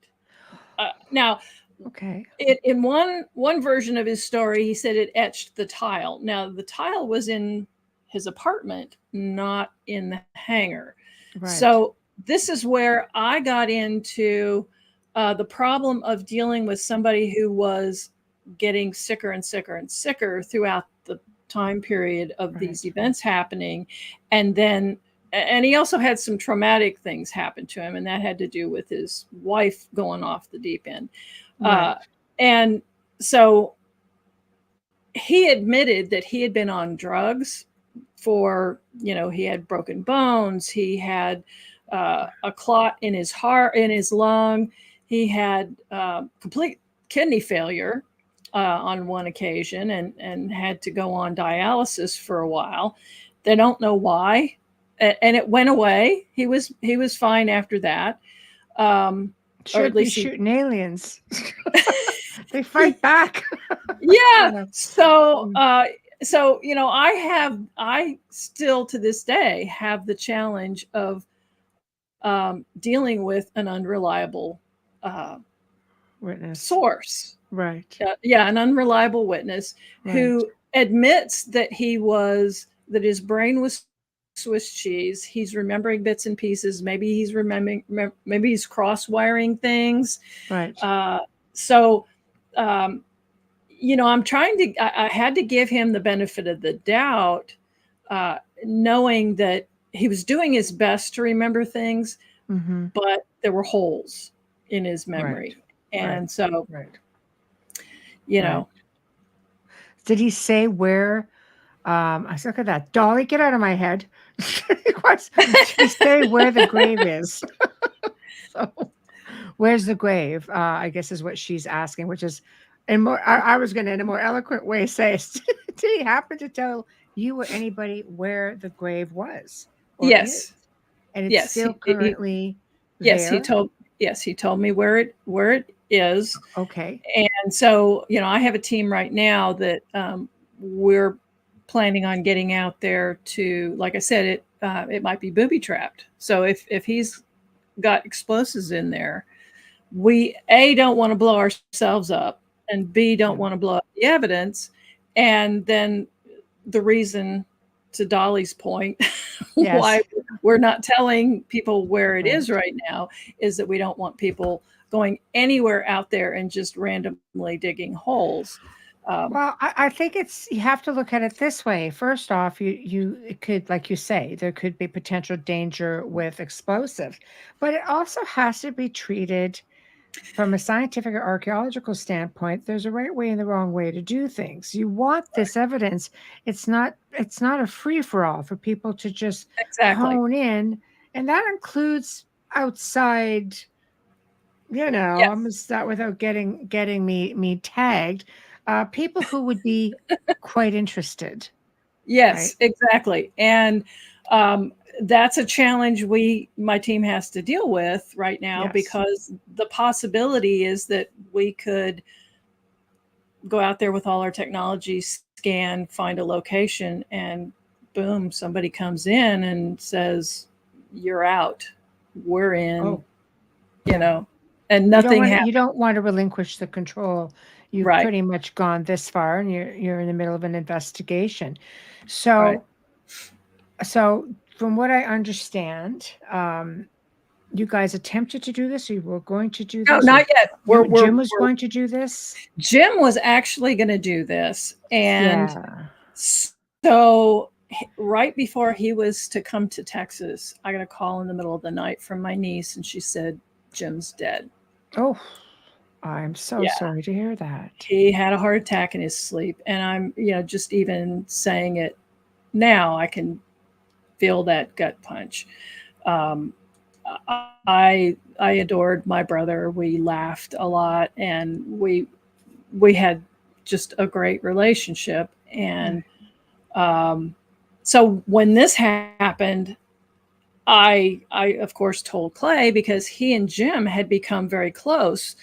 Now, in one version of his story, he said it etched the tile. Now, the tile was in his apartment, not in the hangar. Right. So this is where I got into the problem of dealing with somebody who was getting sicker and sicker and sicker throughout the time period of these events happening. And he also had some traumatic things happen to him, and that had to do with his wife going off the deep end. Right. And so he admitted that he had been on drugs for, he had broken bones. He had a clot in his heart, in his lung. He had complete kidney failure on one occasion, and had to go on dialysis for a while. They don't know why, and it went away. He was fine after that. Should be shooting aliens. They fight back. Yeah. So I still to this day have the challenge of dealing with an unreliable witness source. Right. An unreliable witness who admits that his brain was Swiss cheese. He's remembering bits and pieces. Maybe he's maybe he's cross-wiring things. Right. I'm trying to, I had to give him the benefit of the doubt, knowing that he was doing his best to remember things, but there were holes in his memory. And so, Did he say where, I look at that, Dolly, get out of my head. Did he say where the grave is? So, where's the grave? I guess is what she's asking, which is, I was going to, in a more eloquent way, say, did he happen to tell you or anybody where the grave was? Yes. Is? And it's still currently there? He told me where it is. Okay. And so, I have a team right now that we're planning on getting out there to, like I said, it might be booby trapped. So if he's got explosives in there, we don't want to blow ourselves up, and B, don't want to blow up the evidence. And then the reason, to Dolly's point, why we're not telling people where it is right now is that we don't want people going anywhere out there and just randomly digging holes. Well, I think you have to look at it this way. First off, it could, like you say, there could be potential danger with explosives, but it also has to be treated from a scientific or archaeological standpoint, there's a right way and the wrong way to do things. You want this evidence. It's not a free for all for people to just Exactly. hone in, and that includes outside. I'm gonna Yes. start without getting me tagged. People who would be quite interested, right? Yes, exactly. And um, that's a challenge my team has to deal with right now, Yes. because the possibility is that we could go out there with all our technology, scan, find a location, and boom, somebody comes in and says, "You're out. We're in," Oh, you yeah. know, and You don't nothing want happened. you don't want to relinquish the control. You've Right, pretty much gone this far, and you're in the middle of an investigation. right. So from what I understand, you guys attempted to do this, or you were going to do No, this, or not yet. Jim was going to do this. Jim was actually going to do this, and Yeah. so right before he was to come to Texas, I got a call in the middle of the night from my niece, and she said, "Jim's dead." Oh, I'm so Yeah, sorry to hear that. he had a heart attack in his sleep, and I'm, just even saying it now, I can feel that gut punch. Um, I adored my brother. We laughed a lot, and we had just a great relationship. And Right. so when this happened, I of course told Clay, because he and Jim had become very close,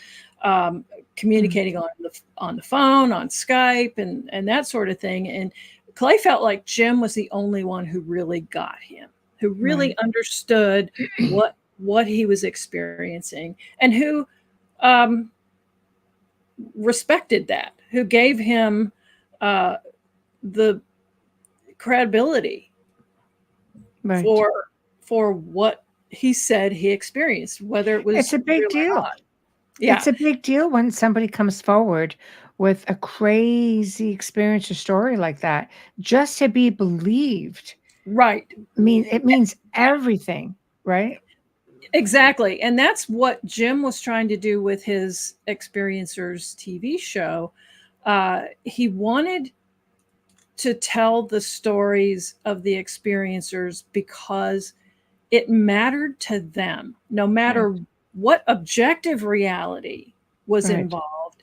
um, Mm. communicating on the phone, on Skype, and that sort of thing. And Clay felt like Jim was the only one who really got him, who really Right. understood what he was experiencing, and who um, respected that, who gave him uh, the credibility Right. for what he said he experienced, whether it It's was a big real or deal. not. Yeah, It's a big deal when somebody comes forward with a crazy experience or story like that. Just to be believed right. it means everything, right? Exactly. And that's what Jim was trying to do with his Experiencers TV show. He wanted to tell the stories of the experiencers because it mattered to them, no Right. matter what objective reality was Right. involved.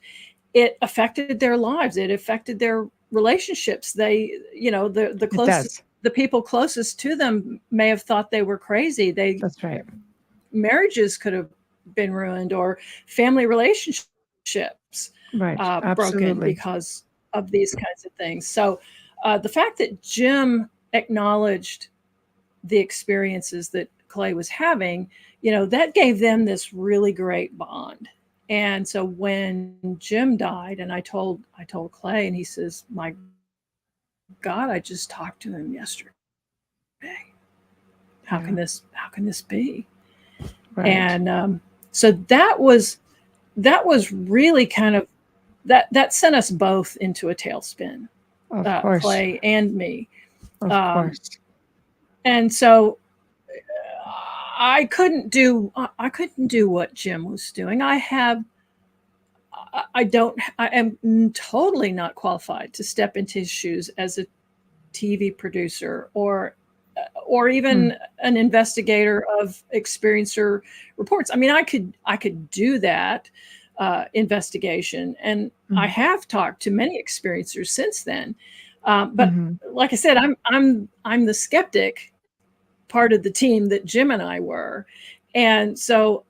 It affected their lives. It affected their relationships. They, It does. the people closest to them may have thought they were crazy. That's right. Marriages could have been ruined, or family relationships Right. broken Absolutely. because of these kinds of things. So the fact that Jim acknowledged the experiences that Clay was having, that gave them this really great bond. And so when Jim died, and I told Clay, and he says, "My God, I just talked to him yesterday. Yeah. How can this be?" Right. And so that was really kind of that sent us both into a tailspin, Of course. Clay and me. Of Um, course. and so I couldn't do what Jim was doing. I am totally not qualified to step into his shoes as a TV producer, or Mm. even an investigator of experiencer reports. I mean, I could do that investigation, and I Mm. have talked to many experiencers since then. But Mhm. like I said, I'm the skeptic part of the team that Jim and I were, and so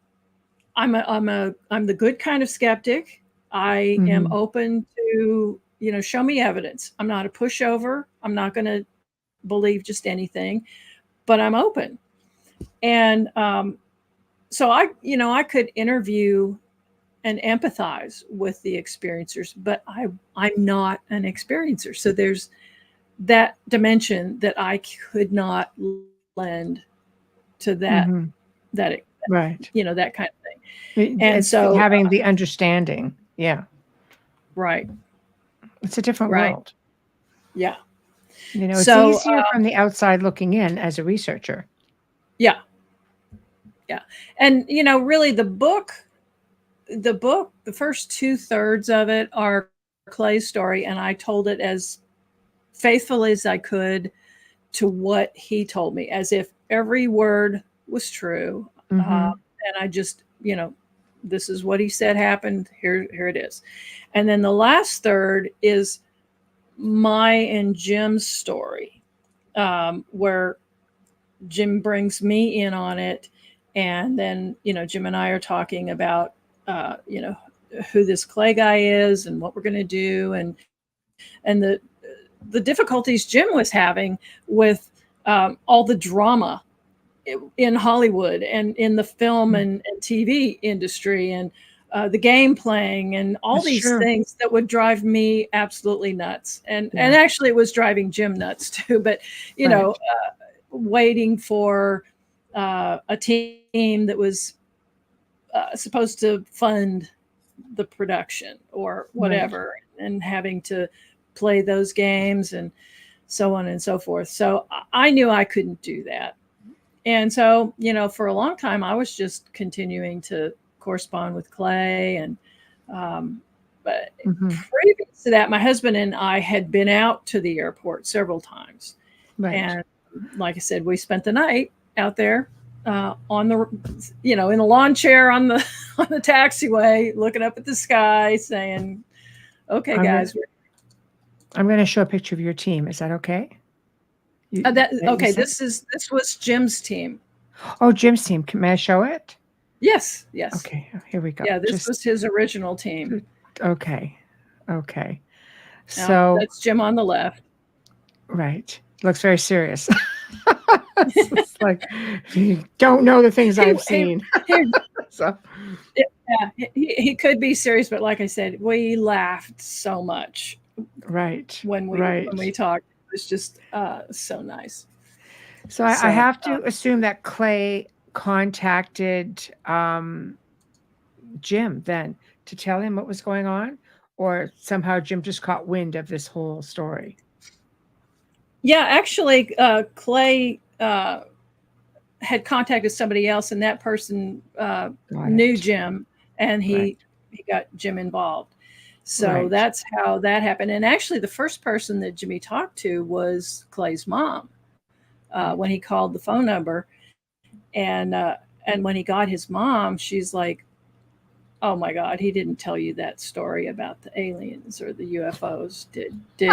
I'm the good kind of skeptic. I am Mhm. open to, show me evidence. I'm not a pushover. I'm not going to believe just anything, but I'm open. And so I could interview and empathize with the experiencers, but I'm not an experiencer. So there's that dimension that I could not lend to Mhm. that Right. that kind of thing. And It's so having the understanding. Yeah. right, It's a different right, world. yeah. It's So easier from the outside looking in as a researcher. yeah, yeah. And really the book the book, the first 2/3 of it are Clay's story, and I told it as faithfully as I could to what he told me, as if every word was true. And I just, this is what he said happened. Here it is. And then the last third is my and Jim's story, where Jim brings me in on it. And then, Jim and I are talking about, who this Clay guy is and what we're going to do. And the difficulties Jim was having with all the drama in Hollywood and in the film and TV industry, and the game playing and all these things that would drive me absolutely nuts. And actually it was driving Jim nuts too, but waiting for a team that was supposed to fund the production or whatever, and having to play those games and so on and so forth. So I knew I couldn't do that. And so, for a long time, I was just continuing to correspond with Clay. And but previous to that, my husband and I had been out to the airport several times. And like I said, we spent the night out there on the, in the lawn chair on the taxiway, looking up at the sky, saying, "Okay, guys." I'm going to show a picture of your team. Is that okay? This was Jim's team. Oh, Jim's team. May I show it? Yes. Okay, here we go. Yeah, this was his original team. Okay. So that's Jim on the left. Right. Looks very serious. It's like, you don't know the things I've seen. He could be serious, but like I said, we laughed so much. When we talked. It was just so nice. So I have to assume that Clay contacted Jim then to tell him what was going on, or somehow Jim just caught wind of this whole story. Yeah, actually, Clay had contacted somebody else, and that person knew Jim, and he got Jim involved. So that's how that happened. And actually, the first person that Jimmy talked to was Clay's mom when he called the phone number. And when he got his mom, she's like, "Oh my God, he didn't tell you that story about the aliens or the UFOs, did he?"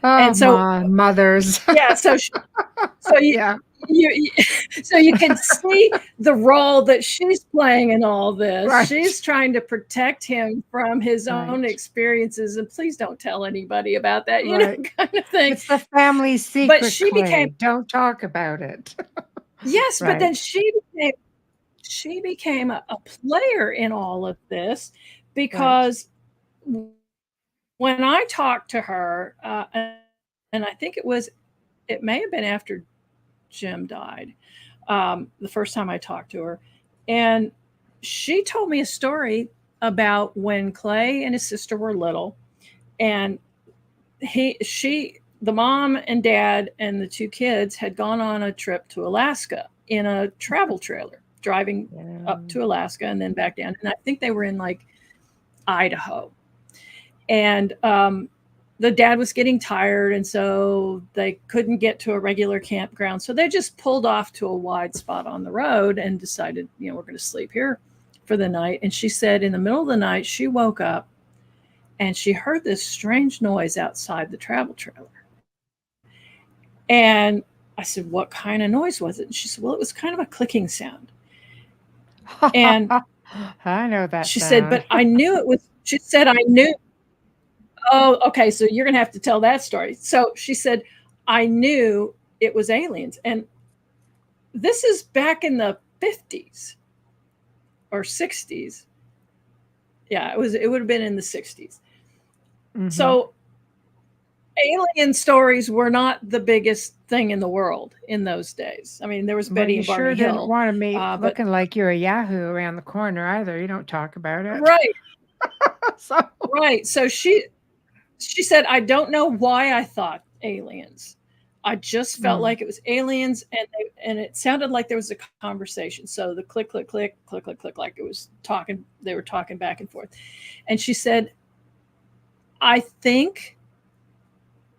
And so mothers. Yeah. So you can see the role that she's playing in all this. She's trying to protect him from his own experiences, and please don't tell anybody about that, kind of thing. It's the family secret. But she don't talk about it. Yes, but then she became a player in all of this, because when I talked to her, and I think it may have been after Jim died, the first time I talked to her, and she told me a story about when Clay and his sister were little, and the mom and dad and the two kids had gone on a trip to Alaska in a travel trailer, driving up to Alaska and then back down. And I think they were in like Idaho. And the dad was getting tired, and so they couldn't get to a regular campground. So they just pulled off to a wide spot on the road and decided, we're going to sleep here for the night. And she said in the middle of the night, she woke up and she heard this strange noise outside the travel trailer. And I said, "What kind of noise was it?" And she said, "Well, it was kind of a clicking sound." And I know that. She said, "But I knew it was," she said, "I knew." Oh, okay. So you're going to have to tell that story. So she said, "I knew it was aliens." And this is back in the 50s or 60s. Yeah, it would have been in the 60s. So alien stories were not the biggest thing in the world in those days. I mean, there was Betty and Barney Hill. Didn't want to be looking like you're a Yahoo around the corner either. You don't talk about it. Right. So she said, "I don't know why I thought aliens. I just felt like it was aliens, and it sounded like there was a conversation. So the click, click, click, click, click, click, like it was talking. They were talking back and forth. And she said, I think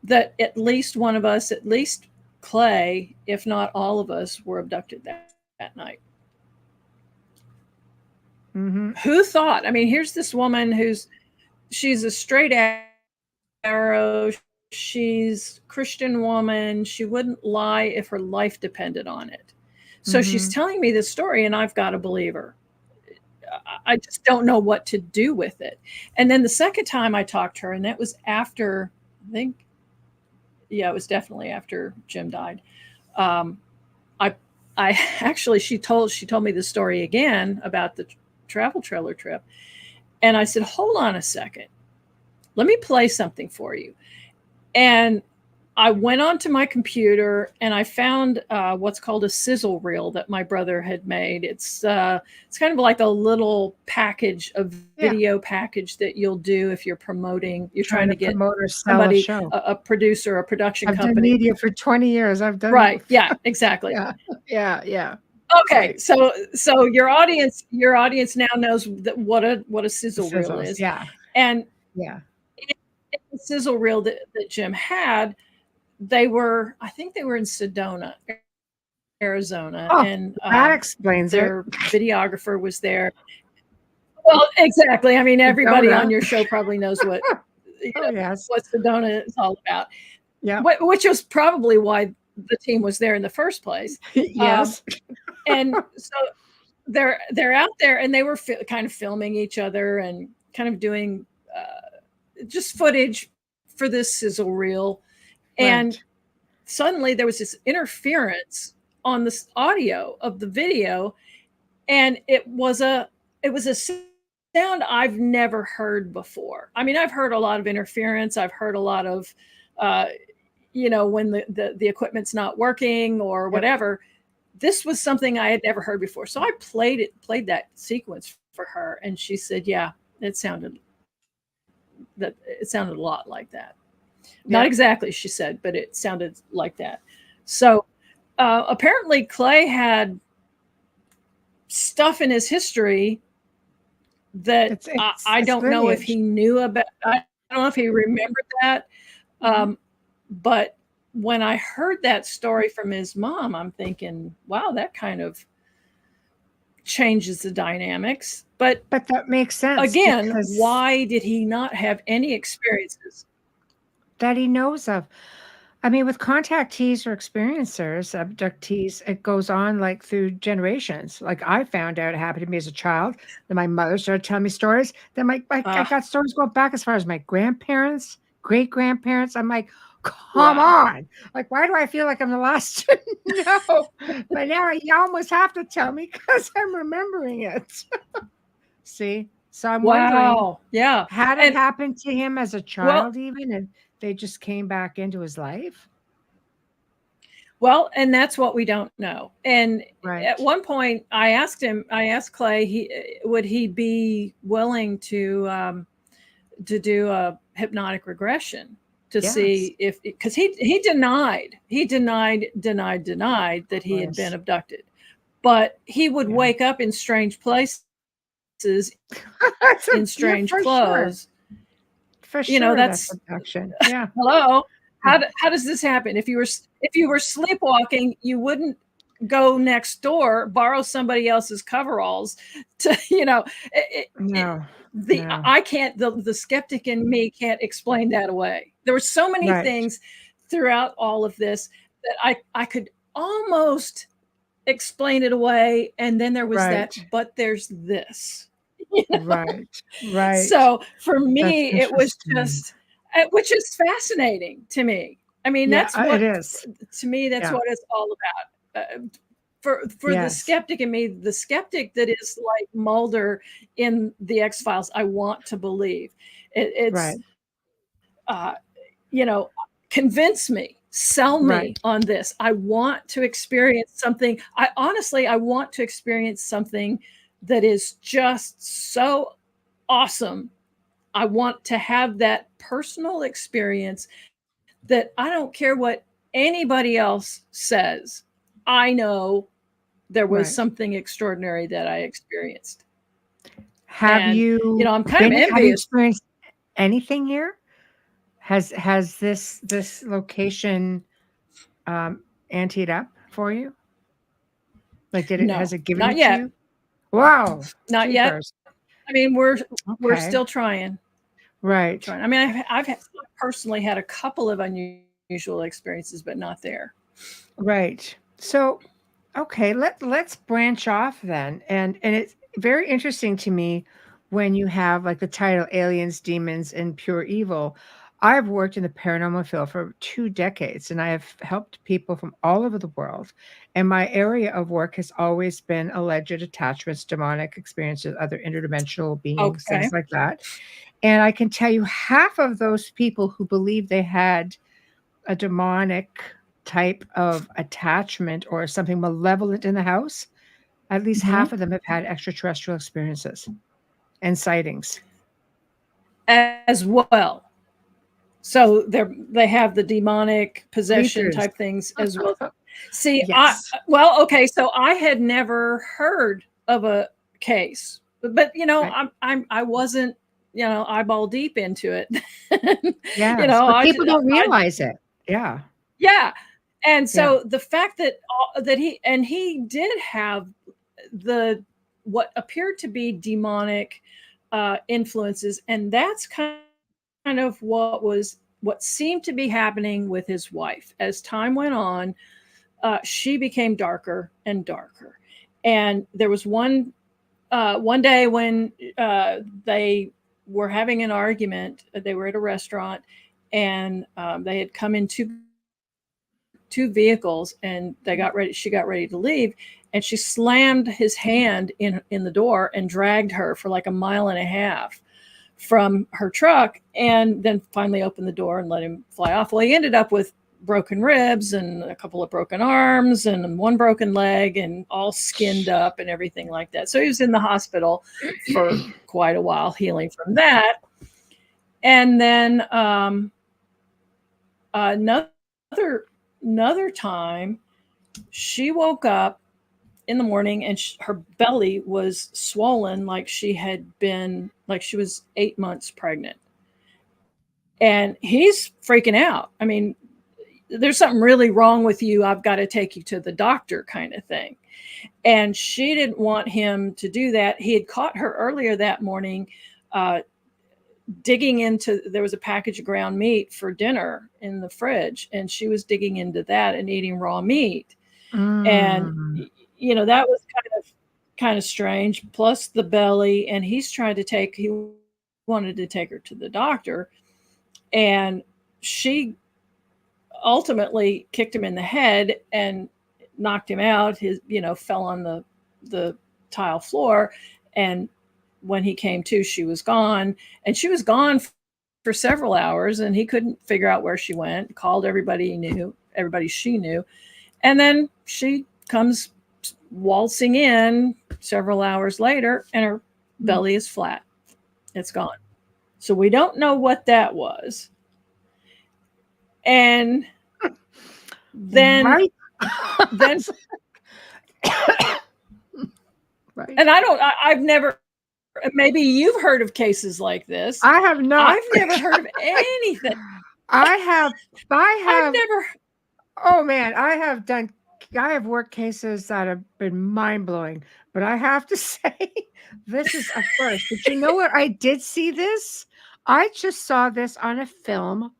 that at least one of us, at least Clay, if not all of us, were abducted that night. Who thought? I mean, here's this woman she's a straight arrow. She's a Christian woman. She wouldn't lie if her life depended on it. So she's telling me this story, and I've got to believe her. I just don't know what to do with it. And then the second time I talked to her, and that was after, I think, yeah, it was definitely after Jim died. I actually, she told me the story again about the travel trailer trip. And I said, hold on a second. Let me play something for you. And I went onto my computer and I found what's called a sizzle reel that my brother had made. It's kind of like a little package, a video package that you'll do if you're promoting. You're trying to get somebody, a producer, a production company. I've done media for 20 years. I've done right. Yeah, exactly. Yeah. Okay, right. So your audience now knows that what a sizzle reel is. Yeah. And in the sizzle reel that Jim had, I think they were in Sedona, Arizona. And that explains their videographer was there. Well, exactly. I mean, everybody on your show probably knows what what Sedona is all about. Yeah. Which was probably why the team was there in the first place. Yes. And so they're out there, and they were kind of filming each other and kind of doing just footage for this sizzle reel. And suddenly there was this interference on the audio of the video, and it was a sound I've never heard before. I mean, I've heard a lot of interference. I've heard a lot of when the equipment's not working or whatever. This was something I had never heard before. So I played that sequence for her, and she said, yeah, it sounded a lot like that. Not exactly, she said, but it sounded like that. So apparently Clay had stuff in his history that I don't know if he knew about. I don't know if he remembered that. But when I heard that story from his mom, I'm thinking, wow, that kind of changes the dynamics. But that makes sense. Again, why did he not have any experiences that he knows of? I mean, with contactees or experiencers, abductees, it goes on like through generations. Like I found out it happened to me as a child. Then my mother started telling me stories. Then I got stories going back as far as my grandparents, great-grandparents. I'm like, come on. Like, why do I feel like I'm the last to know? But now you almost have to tell me because I'm remembering it. See? So I'm wondering, had it happened to him as a child even, and they just came back into his life? Well, and that's what we don't know. And at one point I asked Clay, would he be willing to do a hypnotic regression to see because he denied that he had been abducted, but he would wake up in strange places in strange clothes. Sure. For sure, that's abduction. Yeah. Hello. How does this happen? If you were sleepwalking, you wouldn't go next door, borrow somebody else's coveralls to, I can't, the skeptic in me can't explain that away. There were so many things throughout all of this that I could almost explain it away. And then there was that, but there's this. Right. So for me, it was just, which is fascinating to me. I mean, that's what it is. To me, that's what it's all about. For the skeptic in me, the skeptic that is like Mulder in the X-Files, I want to believe. It's convince me, sell me on this. I want to experience something. I want to experience something that is just so awesome. I want to have that personal experience that I don't care what anybody else says, I know there was Right. something extraordinary that I experienced. Have And, you I'm kind of have you envious. experienced anything here? Has this location anteed up for you? Like, has No, it given not it to yet. you? Wow, Not yet. jeepers. I mean, we're Okay, still trying. right, Trying. I mean, I've personally had a couple of unusual experiences, but not there. right. So, okay, let's branch off then, and it's very interesting to me when you have like the title Aliens, Demons, and Pure Evil. I've worked in the paranormal field for 2 decades, and I have helped people from all over the world. And my area of work has always been alleged attachments, demonic experiences, other interdimensional beings, Okay. things like that. And I can tell you half of those people who believe they had a demonic type of attachment or something malevolent in the house, at least Mhm. half of them have had extraterrestrial experiences and sightings. As well. So they have the demonic possession Read-throughs. type things as well. See, Yes. okay, so I had never heard of a case, but Right. I wasn't, eyeball deep into it. Yes, but I people just, don't I realize it. Yeah. yeah. And Yeah. so the fact that he did have the what appeared to be demonic influences, and that's kind of what seemed to be happening with his wife as time went on. She became darker and darker, and there was one day when they were having an argument. They were at a restaurant, and they had come in two vehicles, and they got ready. She got ready to leave, and she slammed his hand in the door and dragged her for like a mile and a half from her truck, and then finally opened the door and let him fly off. Well, he ended up with broken ribs and a couple of broken arms and one broken leg and all skinned up and everything like that. So he was in the hospital for quite a while healing from that. And then another another time, she woke up in the morning, and her belly was swollen like she was 8 months pregnant. And he's freaking out. I mean, there's something really wrong with you. I've got to take you to the doctor, kind of thing. And she didn't want him to do that. He had caught her earlier that morning digging into, there was a package of ground meat for dinner in the fridge, and she was digging into that and eating raw meat. And Mm. that was kind of strange, plus the belly. And he wanted to take her to the doctor, and she ultimately kicked him in the head and knocked him out. His, fell on the tile floor. And when he came to, she was gone. And she was gone for several hours, and he couldn't figure out where she went. Called everybody he knew, everybody she knew. And then she comes waltzing in several hours later, and her belly is flat. It's gone. So we don't know what that was. And then Right. then Right. and I've never, maybe you've heard of cases like this. I have not. I've never heard of anything. I have I've never. oh man, I have worked cases that have been mind-blowing, but I have to say this is a first. But you know what? I did see this. I just saw this on a film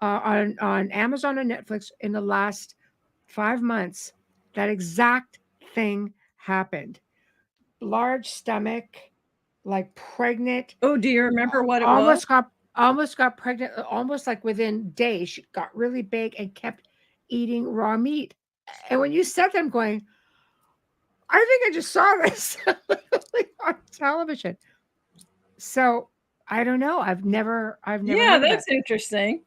on Amazon and Netflix in the last 5 months. That exact thing happened. Large stomach, like pregnant, Oh, do you remember what it was? almost got pregnant, almost like within days. She got really big and kept eating raw meat. And when you said that, I'm going, I think I just saw this on television. So I don't know. I've never Yeah, heard of that. that's interesting.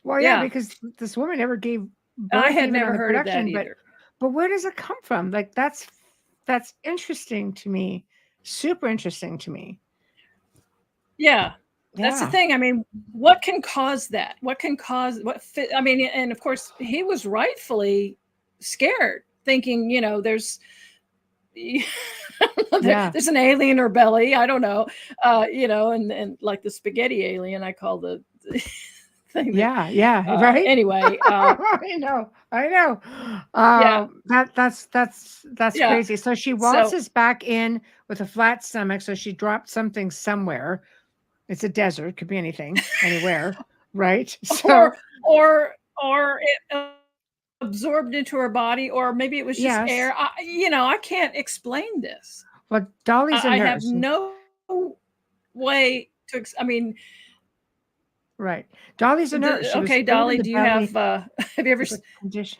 Well, yeah, Yeah, because this woman never gave I birth had even on never the heard of that production, either. but where does it come from? Like that's interesting to me. Super interesting to me. Yeah. That's the Yeah. thing. I mean, what can cause that? What can cause I mean, and of course, he was rightfully scared, thinking, there's Yeah. there's an alien or belly. I don't know, and like the spaghetti alien, I call the thing that. Yeah. Yeah. Right. Anyway, I know. I know. yeah, That's yeah. crazy. So she So waltzes back in with a flat stomach. So she dropped something somewhere. It's a desert. Could be anything, anywhere. Right. So or it absorbed into her body, or maybe it was just yes. air. I can't explain this. Well, Dolly's a I have nurse. no way to. I mean, Right. Dolly's a nurse. She was okay, put in Dolly, the do you belly. have? Have you ever? It's a condition.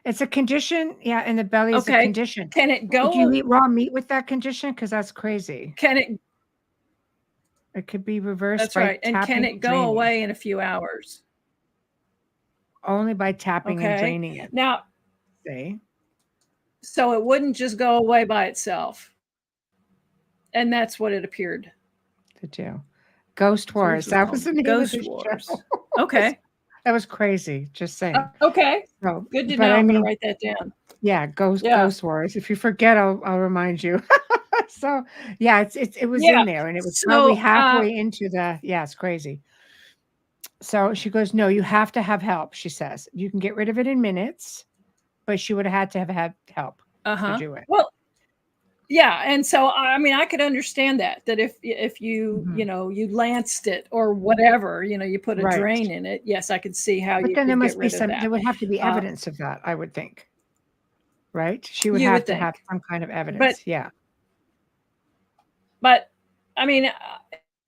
It's a condition. Yeah, in the belly is a Okay, condition. can it Would you go? eat raw meat with that condition? Because that's crazy. Can it? It could be reversed That's by right. And can tapping it and go draining. away in a few hours? Only by tapping and Okay. draining it. Now, See? so it wouldn't just go away by itself, and that's what it appeared. To do. Ghost Wars. That was the name Ghost of the Wars. show. Okay. That was crazy. Just saying. Okay. So, Good to but know. I I'm going mean, to write that down. yeah, Ghost Yeah. Wars. If you forget, I'll remind you. So yeah, it was Yeah. in there, and it was So, probably halfway into the. Yeah, it's crazy. So she goes, no, you have to have help. She says you can get rid of it in minutes, but she would have had to have had help to do it. Well, yeah, and so I mean, I could understand that if you Mhm. you lanced it or whatever, you put a Right. drain in it. Yes, I could see how But you then there could get must be rid of some. There that. would have to be Uh, evidence of that. I would think. Right? She would you have would to have think, some kind of but evidence. Yeah. but I mean,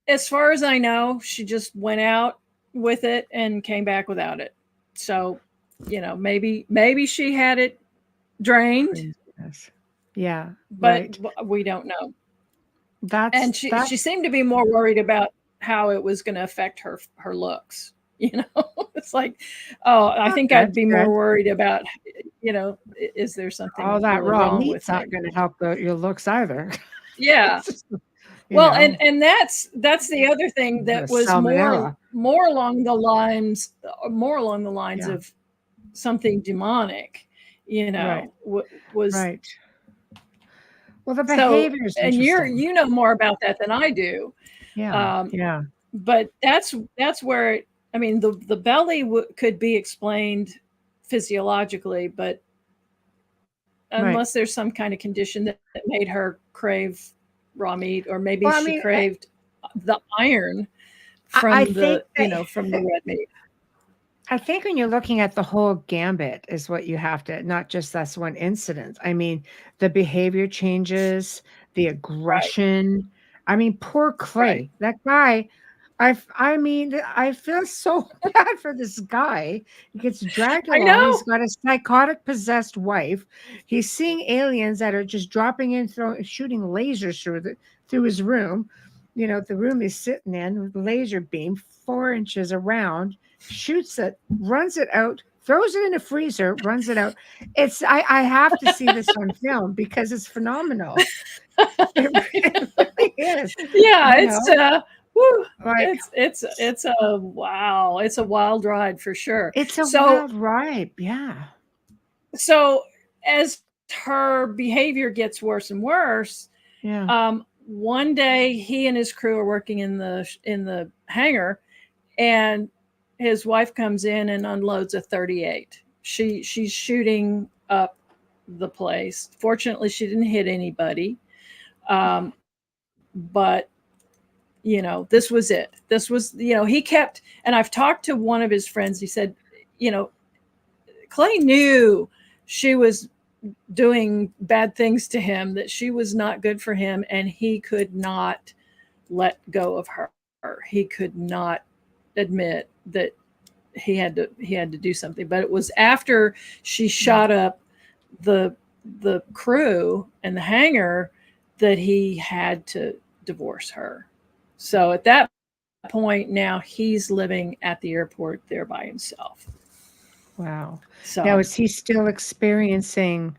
as far as I know, she just went out with it and came back without it. So, maybe she had it drained, Craziness. Yeah. but Right. we don't know. That's And she that's seemed to be more worried about how it was going to affect her looks. It's like, oh, I think good. I'd be more Good. worried about, is there All something that really raw wrong with meat's me? not going to help your looks either. Yeah. You Well, know, and that's the other thing the that was salmonella. more along the lines Yeah. of something demonic, Right. was. Right. Well, the So, behavior is and interesting. you know more about that than I do. Yeah. Um, Yeah. but that's where I mean, the belly could be explained physiologically, but Right. unless there's some kind of condition that made her crave raw meat, or maybe Well, I she mean, craved the iron I from think that from the red meat. I think when you're looking at the whole gambit is what you have to, not just that's one incident. I mean, the behavior changes, the Right, aggression. I mean, poor right. Clay, that guy. I mean, I feel so bad for this guy. He gets dragged I along. He's know. got a psychotic possessed wife. He's seeing aliens that are just dropping in, throwing, shooting lasers through his room. The room he's sitting in with a laser beam 4 inches around, shoots it, runs it out, throws it in a freezer, runs it out. I have to see this on film because it's phenomenal. It really is. Yeah, You it's know, whew, like it's a wow, it's a wild ride for sure. it's a So wild ride. Yeah. so as her behavior gets worse and worse, Yeah. one day he and his crew are working in the hangar, and his wife comes in and unloads a 38. She's shooting up the place. Fortunately, she didn't hit anybody, but this was it. This was, he kept, and I've talked to one of his friends. He said, you know, Clay knew she was doing bad things to him, that she was not good for him, and he could not let go of her. He could not admit that he had to do something. But it was after she shot up the crew and the hangar that he had to divorce her. So at that point, now he's living at the airport there by himself. Wow. Now, So is he still experiencing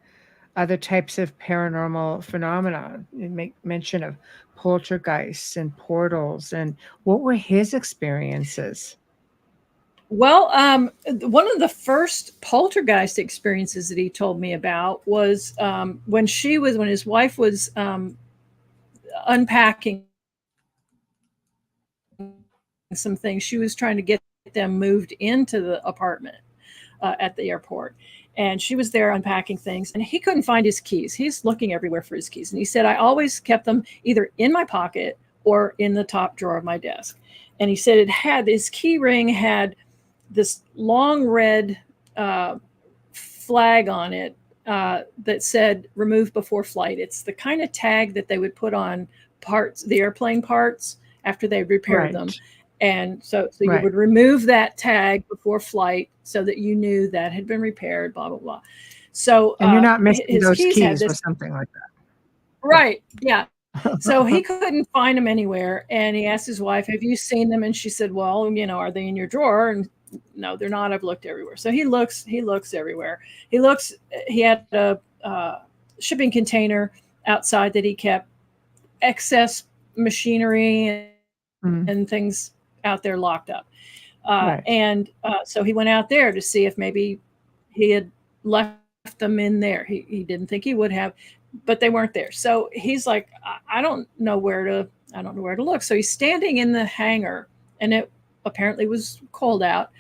other types of paranormal phenomena. You make mention of poltergeists and portals. And what were his experiences? Well, one of the first poltergeist experiences that he told me about was when his wife was unpacking some things. She was trying to get them moved into the apartment at the airport. And she was there unpacking things, and he couldn't find his keys. He's looking everywhere for his keys. And he said, I always kept them either in my pocket or in the top drawer of my desk. And he said his key ring had this long red flag on it that said remove before flight. It's the kind of tag that they would put on the airplane parts after they repaired them. And so you would remove that tag before flight so that you knew that had been repaired, blah, blah, blah. So, and you're not missing those keys or something like that. Right. Yeah. So he couldn't find them anywhere. And he asked his wife, have you seen them? And she said, well, are they in your drawer? And no, they're not. I've looked everywhere. So he looks everywhere. He had a shipping container outside that he kept excess machinery and things out there locked up. And so he went out there to see if maybe he had left them in there. He didn't think he would have, but they weren't there. So he's like, I don't know where to look. So he's standing in the hangar, and it apparently was cold out,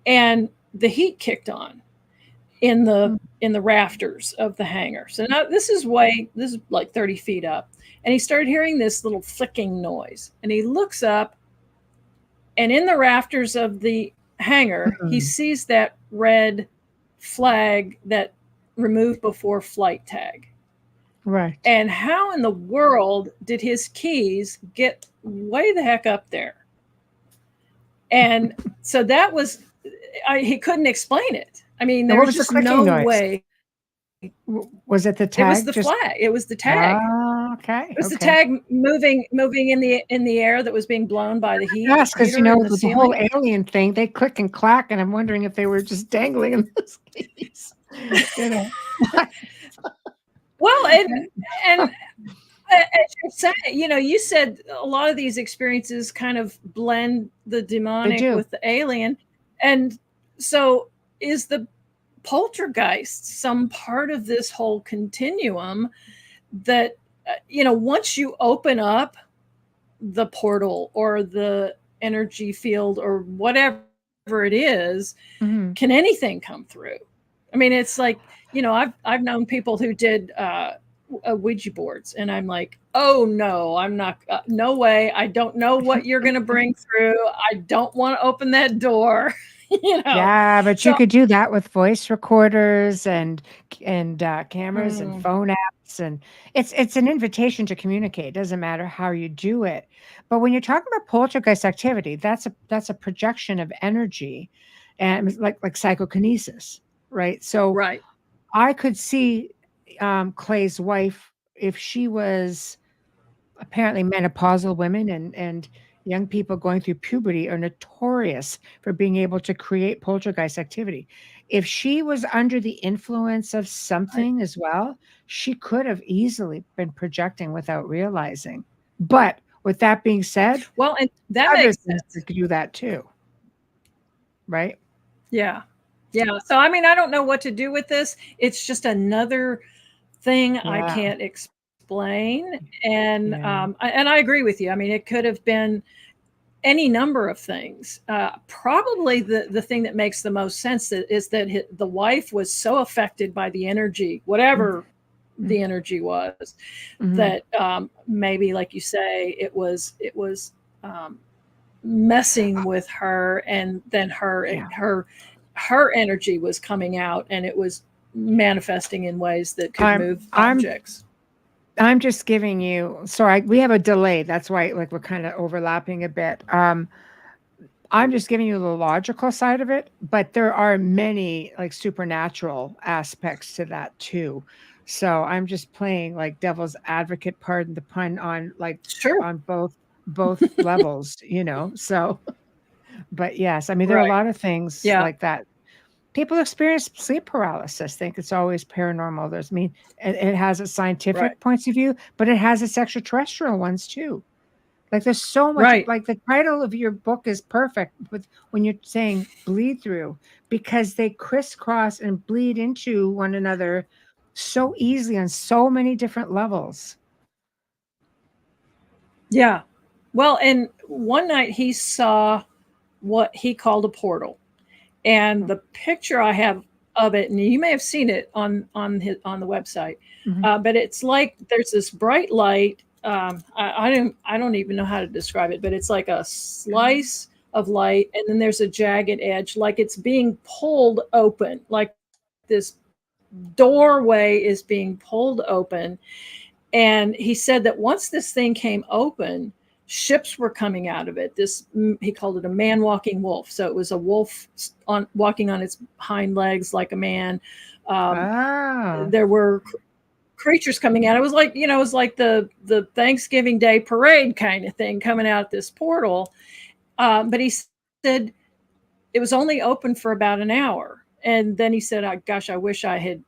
and the heat kicked on in the rafters of the hangar. So now this is like 30 feet up, and he started hearing this little flicking noise, and he looks up, and in the rafters of the hangar, he sees that red flag, that removed before flight tag. Right. And how in the world did his keys get way the heck up there? And so that was, he couldn't explain it. I mean, there was just no way. Was it the tag? It was the flag. It was the tag. Okay. It was the tag moving in the air that was being blown by the heat. Yes, because with the whole alien thing, they click and clack, and I'm wondering if they were just dangling in those keys. Well, and as you're saying, you said a lot of these experiences kind of blend the demonic with the alien, and so is the poltergeist some part of this whole continuum that once you open up the portal or the energy field or whatever it is, can anything come through? I mean, it's like, I've known people who did Ouija boards, and I'm like, oh no, I'm not, no way. I don't know what you're going to bring through. I don't want to open that door. Yeah, but you could do that with voice recorders and cameras and phone apps, and it's an invitation to communicate. It doesn't matter how you do it. But when you're talking about poltergeist activity, that's a projection of energy, and like psychokinesis, right? So I could see Clay's wife, if she was, apparently menopausal women and young people going through puberty are notorious for being able to create poltergeist activity. If she was under the influence of something as well, she could have easily been projecting without realizing. But with that being said, well, and that makes sense to do that too, right? Yeah. So I mean, I don't know what to do with this. It's just another thing I can't explain, and I agree with you. I mean, it could have been any number of things. Probably the thing that makes the most sense is that the wife was so affected by the energy, whatever the energy was, that maybe, like you say, it was messing with her, and then her energy was coming out, and it was manifesting in ways that could move objects. I'm just giving you, sorry, we have a delay. That's why we're kind of overlapping a bit. I'm just giving you the logical side of it, but there are many supernatural aspects to that too. So I'm just playing like devil's advocate, pardon the pun, on on both levels, So, but yes, I mean, there are a lot of things like that. people experience sleep paralysis, think it's always paranormal. It has its scientific Right. points of view, but it has its extraterrestrial ones too. Like there's so much, Right. like the title of your book is perfect with when you're saying bleed through, because they crisscross and bleed into one another so easily on so many different levels. Yeah. Well, and one night he saw what he called a portal. And the picture I have of it, and you may have seen it on the website, but it's like there's this bright light. I don't even know how to describe it, but it's like a slice of light, and then there's a jagged edge, like it's being pulled open, like this doorway is being pulled open. And he said that once this thing came open, ships were coming out of it. He called it a man walking wolf. So it was a wolf walking on its hind legs like a man. There were creatures coming out. It was like, it was like the Thanksgiving Day parade kind of thing coming out this portal. But he said it was only open for about an hour. And then he said, gosh, I wish I had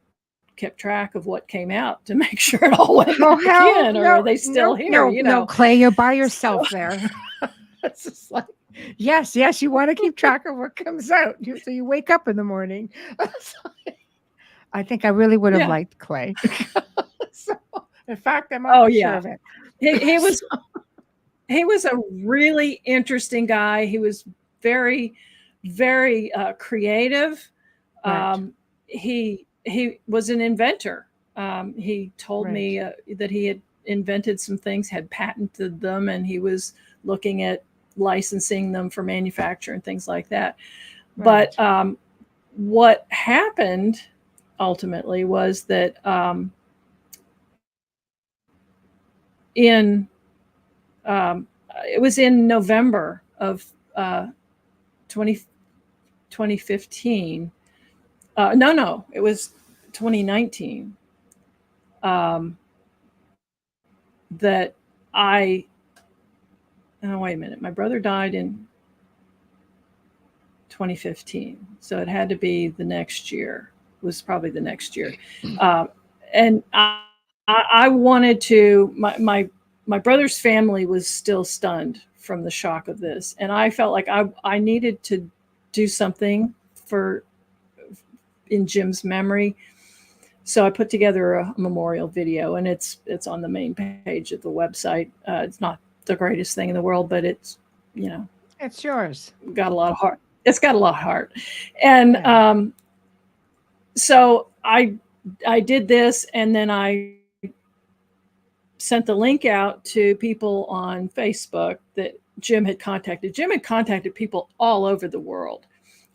kept track of what came out to make sure it all went back in, or are they still here? No, Clay, you're by yourself there. It's just like, yes, you want to keep track of what comes out. So you wake up in the morning. I think I really would have liked Clay. So, in fact, I'm not sure of it. He was a really interesting guy. He was very, very creative. Right. He was an inventor. He told me that he had invented some things, had patented them, and he was looking at licensing them for manufacture and things like that. Right. But what happened ultimately was that it was in November of 2015. No, it was 2019. That wait a minute. My brother died in 2015. So it had to be the next year. It was probably the next year. And I wanted to, my brother's family was still stunned from the shock of this. And I felt like I needed to do something in Jim's memory. So I put together a memorial video, and it's on the main page of the website. It's not the greatest thing in the world, but it's, it's yours. Got a lot of heart. It's got a lot of heart. And so I did this, and then I sent the link out to people on Facebook that Jim had contacted. Jim had contacted people all over the world,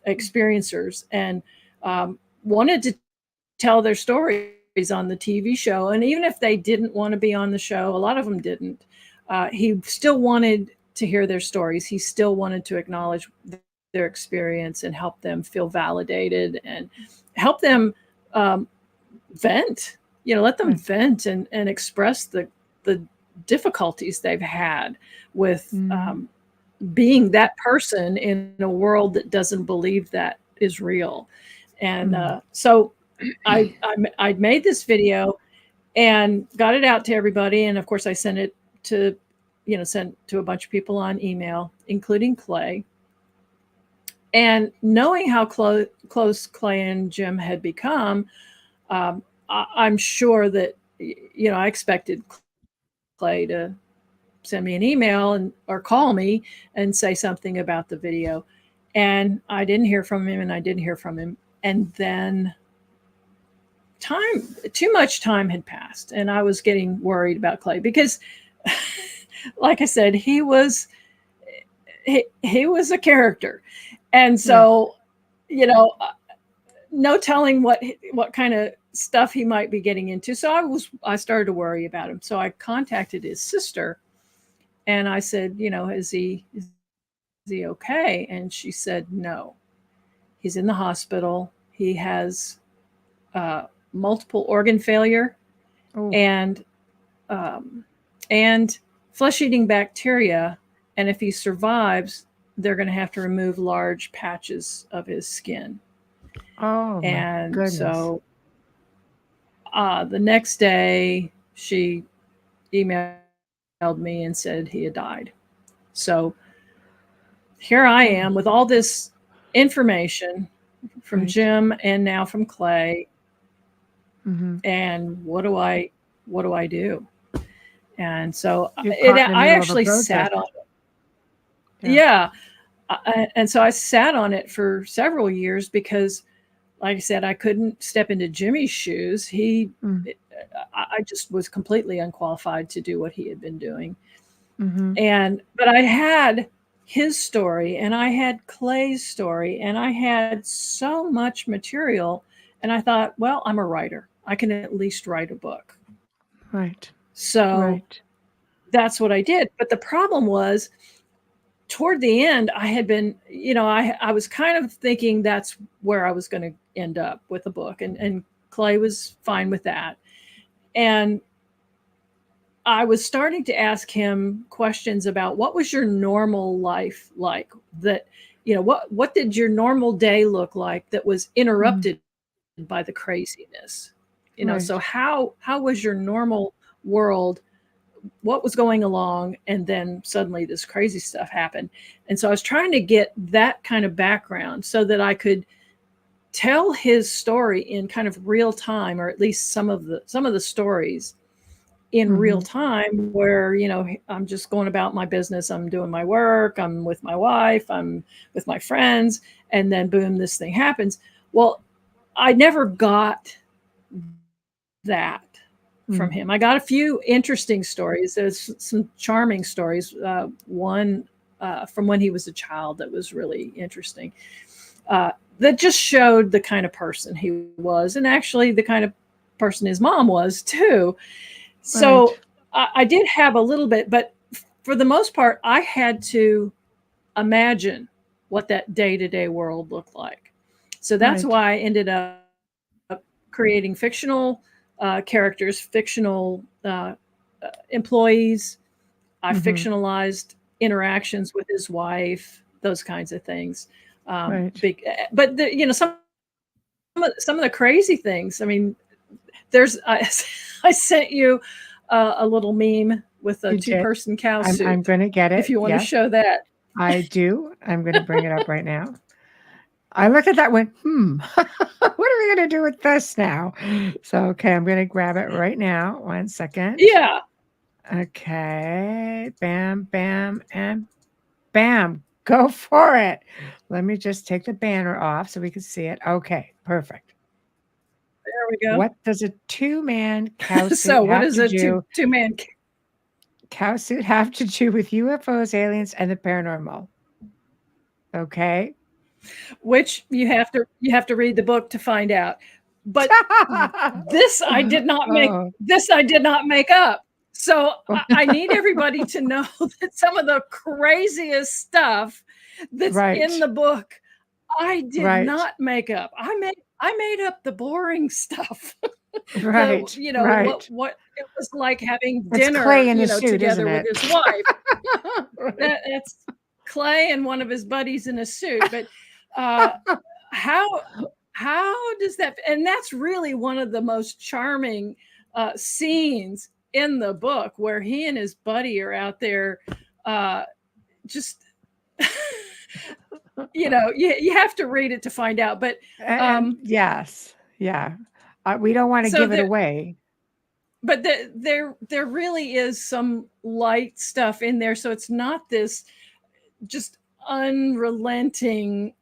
experiencers, and wanted to tell their stories on the TV show. And even if they didn't want to be on the show, a lot of them didn't, he still wanted to hear their stories. He still wanted to acknowledge their experience and help them feel validated and help them vent, let them vent and express the difficulties they've had with being that person in a world that doesn't believe that is real. And so I made this video and got it out to everybody. And of course I sent it to, sent to a bunch of people on email, including Clay. And knowing how close Clay and Jim had become, I'm sure that, I expected Clay to send me an email or call me and say something about the video. And I didn't hear from him, and I didn't hear from him. And then too much time had passed, and I was getting worried about Clay because, like I said, he was a character. And so, no telling what kind of stuff he might be getting into. So I started to worry about him. So I contacted his sister, and I said, is he okay? And she said, no, he's in the hospital. He has multiple organ failure and flesh-eating bacteria. And if he survives, they're going to have to remove large patches of his skin. Oh my And goodness. so the next day, she emailed me and said he had died. So here I am with all this information from Right. Jim and now from Clay. Mm-hmm. And what do I do? And so You're caught in the I middle of a actually protest. sat on it. Yeah. Yeah. And so I sat on it for several years because, like I said, I couldn't step into Jimmy's shoes. Mm. I just was completely unqualified to do what he had been doing. Mm-hmm. But I had his story and I had Clay's story and I had so much material. And I thought, well, I'm a writer. I can at least write a book. Right. So Right. that's what I did. But the problem was, toward the end, I had been, I was kind of thinking that's where I was going to end up with the book. And Clay was fine with that. And I was starting to ask him questions about what was your normal life like, that, what did your normal day look like that was Mm. interrupted by the craziness? So Right. how was your normal world? What was going along? And then suddenly this crazy stuff happened. And so I was trying to get that kind of background so that I could tell his story in kind of real time, or at least some of the stories in real Mm-hmm. time, where I'm just going about my business, I'm doing my work, I'm with my wife, I'm with my friends, and then boom, this thing happens. Well, I never got that from Mm. him. I got a few interesting stories. There's some charming stories. One from when he was a child that was really interesting. That just showed the kind of person he was, and actually the kind of person his mom was too. Right. So I did have a little bit, but for the most part, I had to imagine what that day-to-day world looked like. So that's Right. why I ended up creating fictional characters, fictional employees. I Mm-hmm. fictionalized interactions with his wife, those kinds of things. Right. But some of the crazy things. I mean, I sent you a little meme with a You did. two-person cow I'm suit. going to get If it. you want to Yes, show that. I do. I'm going to bring it up right now. I looked at that went, what are we going to do with this now? So, okay, I'm going to grab it right now. 1 second. Yeah. Okay. Bam, bam, and bam. Go for it. Let me just take the banner off so we can see it. Okay, perfect. There we go. What does a two-man cow So suit what have is to a do? two-man Cow suit have to do with UFOs, aliens, and the paranormal? Okay. which you have to read the book to find out. But this I did not make Oh, this I did not make up. So I need everybody to know that some of the craziest stuff that's in right, the book I did right, not make up. I made up the boring stuff. The right, right. what it was like having It's Clay dinner, in the suit, isn't together with it? his wife. Right. That's Clay and one of his buddies in a suit. But uh, how does that? And that's really one of the most charming scenes in the book, where he and his buddy are out there, just you have to read it to find out. But And yes, yeah. We don't want to so give it away. but there really is some light stuff in there, so it's not this just unrelenting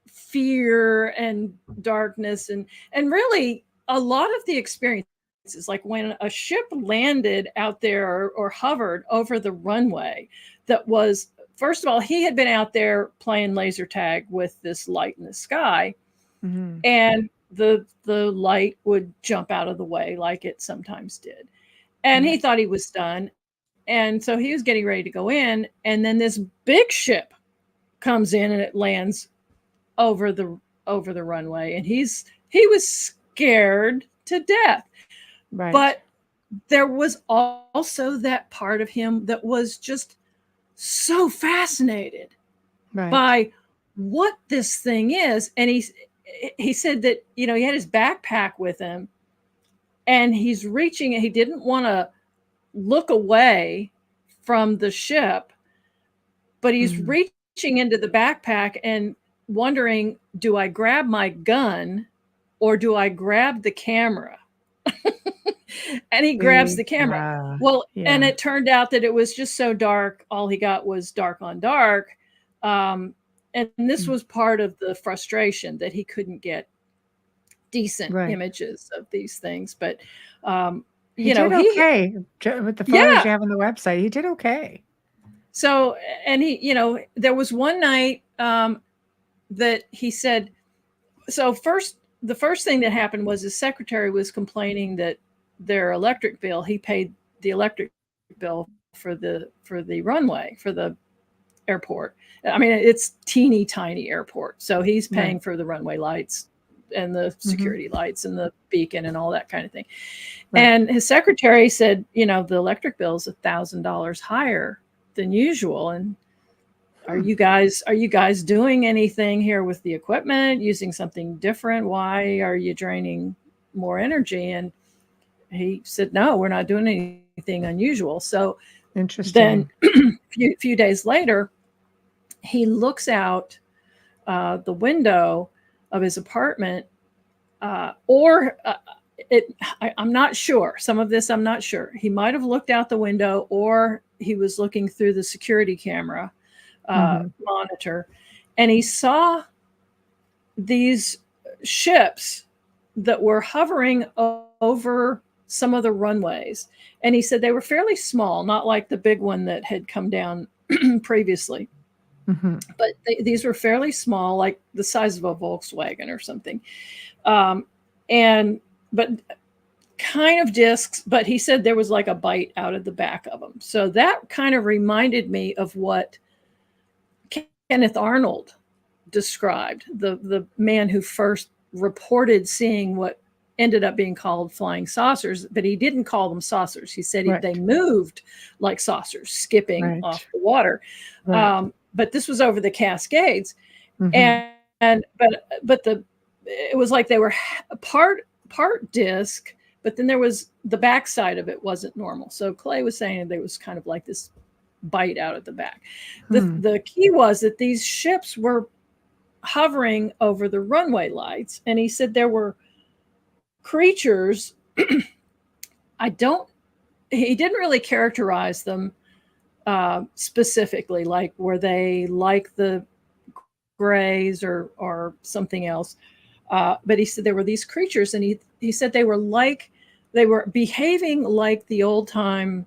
fear and darkness. And really a lot of the experiences, like when a ship landed out there, or hovered over the runway, that was, first of all, he had been out there playing laser tag with this light in the sky, Mhm. and the light would jump out of the way like it sometimes did, and he Right. thought he was done. And so he was getting ready to go in, and then this big ship comes in and it lands over the runway, and he was scared to death. Right. But there was also that part of him that was just so fascinated Right. by what this thing is. And he said that, he had his backpack with him, and he's reaching, he didn't want to look away from the ship, but he's reaching into the backpack and wondering, do I grab my gun or do I grab the camera? And he grabs the camera. Well, and it turned out that it was just so dark. All he got was dark on dark. And this was part of the frustration, that he couldn't get decent images of these things. But, he did okay with the photos you have on the website. He did okay. So, and there was one night that he said, so the first thing that happened was his secretary was complaining that their electric bill, he paid the electric bill for the runway, for the airport. I mean, it's teeny tiny airport. So he's paying for the runway lights and the security lights and the beacon and all that kind of thing. And his secretary said, the electric bill is $1,000 higher than usual. And are you guys doing anything here with the equipment, using something different? Why are you draining more energy? And he said, no, we're not doing anything unusual. So interesting. Then few days later, he looks out the window of his apartment, I'm not sure. Some of this, I'm not sure. He might have looked out the window, or he was looking through the security camera monitor, and he saw these ships that were hovering over some of the runways. And he said they were fairly small, not like the big one that had come down previously. But these were fairly small, like the size of a Volkswagen or something. But kind of discs, but he said there was like a bite out of the back of them. So that kind of reminded me of what Kenneth Arnold described, the man who first reported seeing what ended up being called flying saucers, but he didn't call them saucers. He said they moved like saucers, skipping off the water. But this was over the Cascades, but it was like they were part disc, but then there was the backside of it wasn't normal. So Clay was saying there was kind of like this bite out at the back. The key was that these ships were hovering over the runway lights, and he said there were creatures. He didn't really characterize them specifically, like were they like the grays or something else, but he said there were these creatures, and he said they were behaving like the old time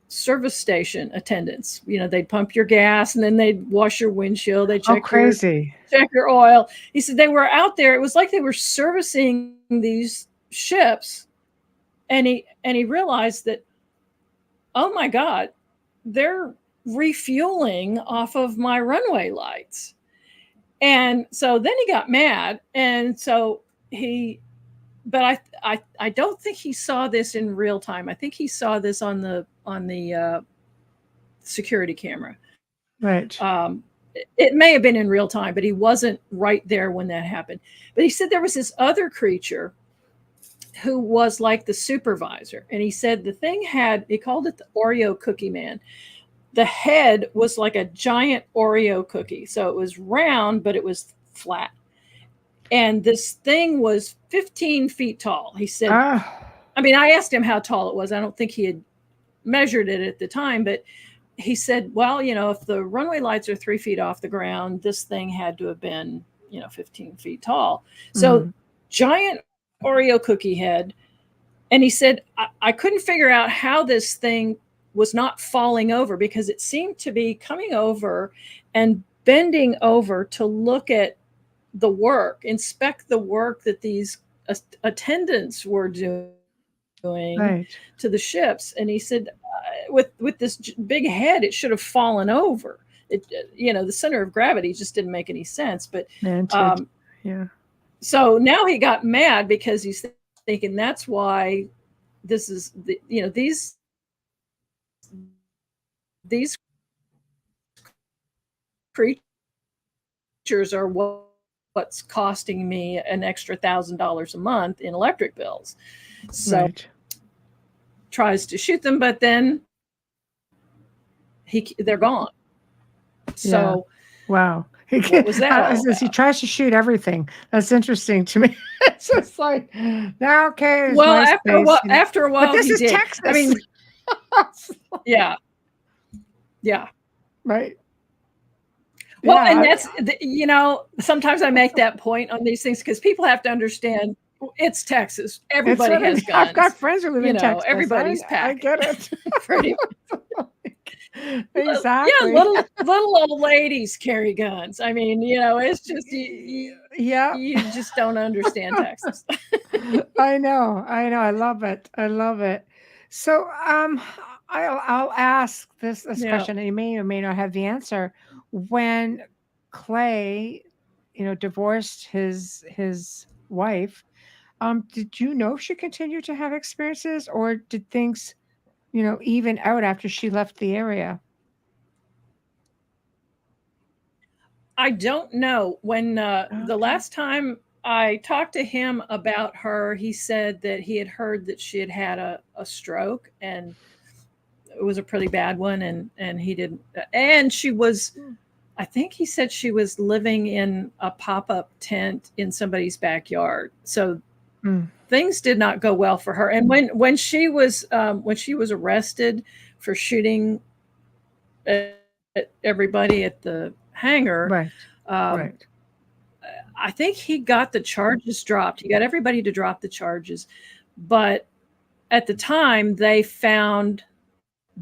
service station attendants. They'd pump your gas and then they'd wash your windshield, they'd check your oil. He said they were out there, it was like they were servicing these ships, and he realized that, oh my God, they're refueling off of my runway lights. And so then he got mad. And so but I don't think he saw this in real time. I think he saw this on the security camera. Right. It may have been in real time, but he wasn't right there when that happened. But he said there was this other creature who was like the supervisor. And he said the thing he called it the Oreo cookie man. The head was like a giant Oreo cookie. So it was round, but it was flat. And this thing was 15 feet tall. He said, I mean, I asked him how tall it was. I don't think he had measured it at the time, but he said, well, if the runway lights are 3 feet off the ground, this thing had to have been, 15 feet tall. So giant Oreo cookie head. And he said, I couldn't figure out how this thing was not falling over, because it seemed to be coming over and bending over to look at the work, inspect the work that these attendants were doing to the ships. And he said, with this big head, it should have fallen over. The center of gravity just didn't make any sense. But so now he got mad, because he's thinking that's why this is these creatures are what what's costing me an extra $1,000 a month in electric bills. So Right. tries to shoot them, but then they're gone. So wow. what was that all He about? tries to shoot everything. That's interesting to me. It's just like, now, okay, it's Well, MySpace. after a while, but this he is did. Texas. I mean, yeah. Right. Well, Yeah, and that's, you know, sometimes I make that point on these things because people have to understand it's Texas. Everybody has guns. I've got friends who live in Texas. Everybody's I packing. get it. Pretty exactly. Yeah, little old ladies carry guns. I mean, you know, it's just you just don't understand Texas. I know. I love it. So, I'll ask this Yeah. question, and you may or may not have the answer. When Clay, divorced his wife, did you know she continued to have experiences, or did things, even out after she left the area? I don't know. When the Okay. last time I talked to him about her, he said that he had heard that she had had a stroke, and it was a pretty bad one, and he didn't, and she was, I think he said she was living in a pop-up tent in somebody's backyard. So things did not go well for her. And when she was arrested for shooting at everybody at the hangar, Right. Right. I think he got the charges dropped. He got everybody to drop the charges, but at the time they found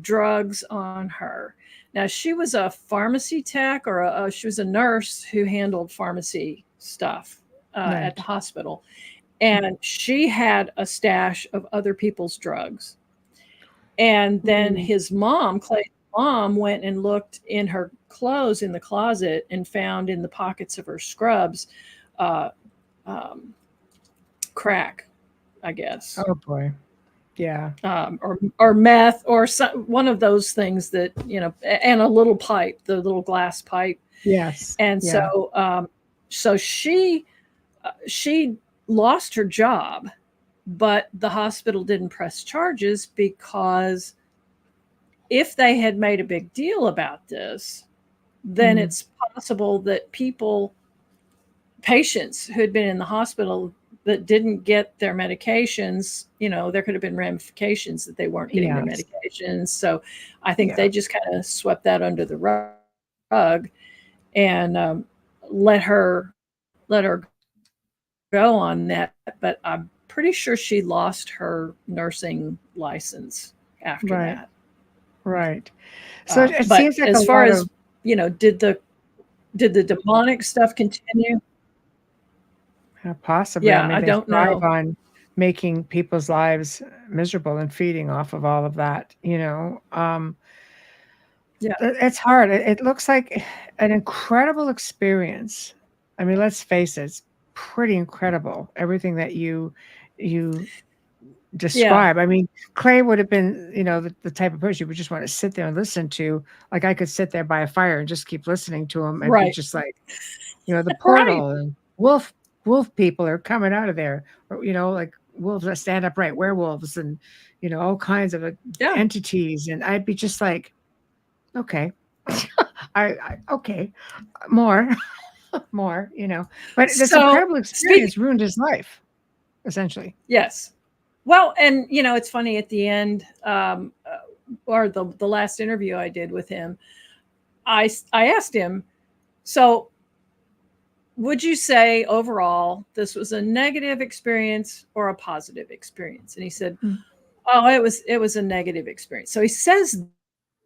drugs on her. Now she was a pharmacy tech, or she was a nurse who handled pharmacy stuff at the hospital, and she had a stash of other people's drugs. And then his mom, Clay's mom, went and looked in her clothes in the closet and found in the pockets of her scrubs crack, I guess. Oh boy. Yeah. Or meth, or one of those things that, and a little pipe, the little glass pipe. Yes. And so she lost her job, but the hospital didn't press charges, because if they had made a big deal about this, then it's possible that patients who had been in the hospital that didn't get their medications, there could have been ramifications that they weren't getting their medications. So I think they just kind of swept that under the rug and let her go on that. But I'm pretty sure she lost her nursing license after that. Right. So it but seems like as a far lot as of, did the demonic stuff continue? possibly. Yeah, I mean, I they don't thrive know. on making people's lives miserable and feeding off of all of that. Yeah. It's hard. It looks like an incredible experience. I mean, let's face it, it's pretty incredible. Everything that you describe. I mean, Clay would have been, the type of person you would just want to sit there and listen to. Like, I could sit there by a fire and just keep listening to him and be Right. just like, the portal and wolf people are coming out of there, or, like wolves that stand upright, werewolves, and, all kinds of entities. And I'd be just like, okay, okay, more, more, but this So, incredible experience ruined his life, essentially. Yes. Well, and it's funny at the end, or the last interview I did with him, I asked him, so would you say overall this was a negative experience or a positive experience? And he said, oh, it was a negative experience. So he says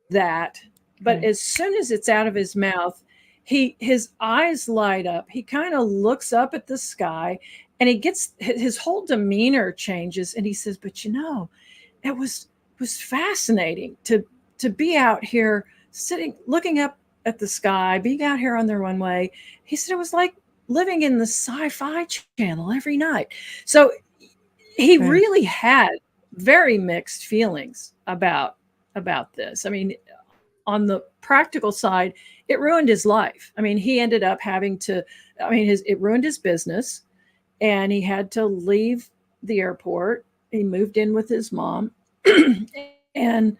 that, but as soon as it's out of his mouth, his eyes light up. He kind of looks up at the sky, and his whole demeanor changes, and he says, but it was fascinating to be out here sitting, looking up at the sky, being out here on the runway. He said it was like living in the sci-fi channel every night. So he really had very mixed feelings about this. I mean, on the practical side, it ruined his life. I mean, he ended up having to I mean, it ruined his business, and he had to leave the airport. He moved in with his mom, and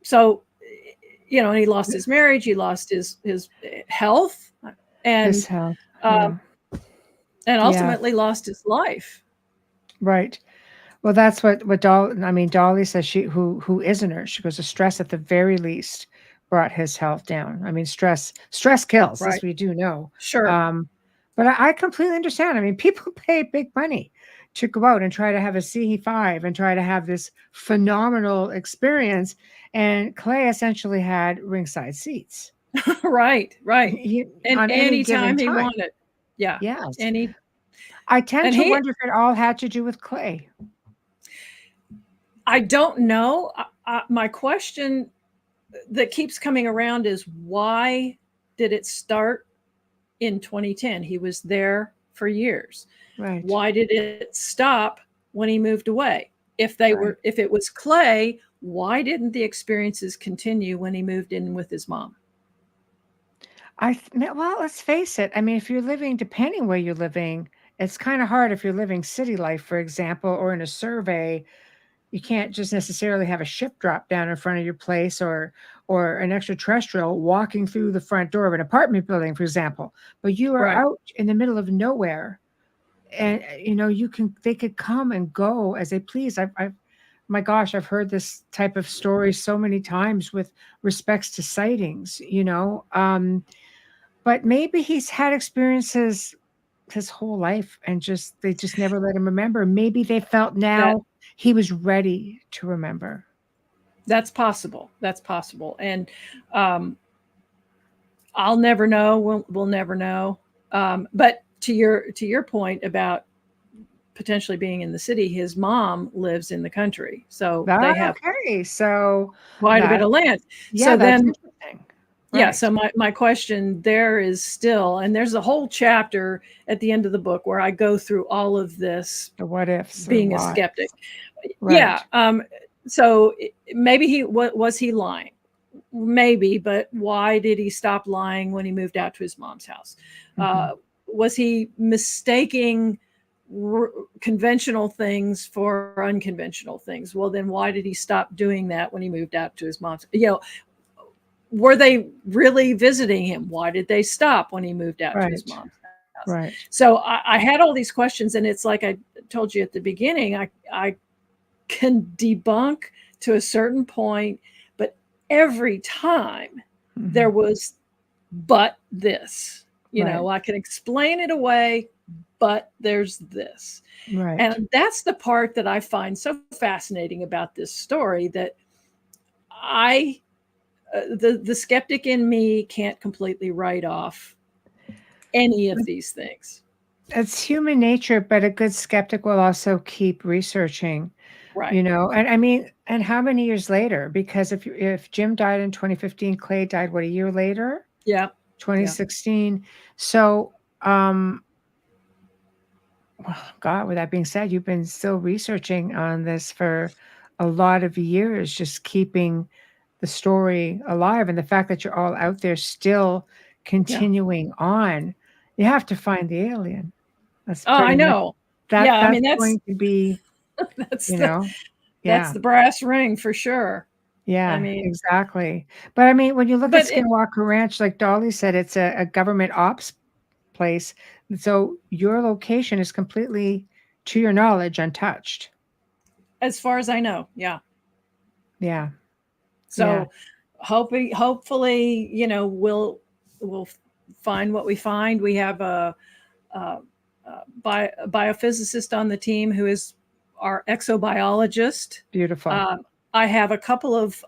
so, and he lost his marriage, he lost his health, and His health. and Yeah. ultimately lost his life. Right. Well, that's what Dolly says, who is a nurse. She goes, the stress at the very least brought his health down. I mean, stress kills, Right. this we do know. Sure. But I completely understand. I mean, people pay big money to go out and try to have a CE5 and try to have this phenomenal experience. And Clay essentially had ringside seats. Right. And on any given anytime he time. wanted. Yeah. Yes. I tend to wonder if it all had to do with Clay. I don't know. My question that keeps coming around is, why did it start in 2010? He was there for years. Right. Why did it stop when he moved away? If it was Clay, why didn't the experiences continue when he moved in with his mom? Well, let's face it. I mean, if you're living, depending where you're living, it's kind of hard if you're living city life, for example, or in a survey. You can't just necessarily have a ship drop down in front of your place, or an extraterrestrial walking through the front door of an apartment building, for example. But you are out in the middle of nowhere, and they could come and go as they please. My gosh, I've heard this type of story so many times with respects to sightings. But maybe he's had experiences his whole life, and they just never let him remember. Maybe they felt now he was ready to remember. That's possible. And I'll never know. We'll never know. But to your point about potentially being in the city, his mom lives in the country, so they have quite a bit of land. Yeah, so that's then interesting. Yeah. So my question there is still, and there's a whole chapter at the end of the book where I go through all of this, the what ifs, being a skeptic. Right. Yeah. So maybe was he lying? Maybe, but why did he stop lying when he moved out to his mom's house? Was he mistaking conventional things for unconventional things? Well, then why did he stop doing that when he moved out to his mom's? Were they really visiting him? Why did they stop when he moved out to his mom's house? Right. So I had all these questions, and it's like I told you at the beginning, I can debunk to a certain point, but every time there was, but this, I can explain it away, but there's this. Right. And that's the part that I find so fascinating about this story, that the skeptic in me can't completely write off any of these things. It's human nature, but a good skeptic will also keep researching. Right. And I mean, and how many years later? Because if Jim died in 2015, Clay died, what, a year later? Yeah. 2016. Yeah. So, well, God, with that being said, you've been still researching on this for a lot of years, just keeping the story alive. And the fact that you're all out there still continuing on, you have to find the alien. That's I know. That's going to be, that's the brass ring for sure. Yeah, I mean, exactly. But I mean, when you look at Skinwalker Ranch, like Dolly said, it's a government ops place. So your location is completely, to your knowledge, untouched. As far as I know, yeah. Yeah. So hopefully, we'll find what we find. We have a biophysicist on the team who is our exobiologist. Beautiful. I have a couple of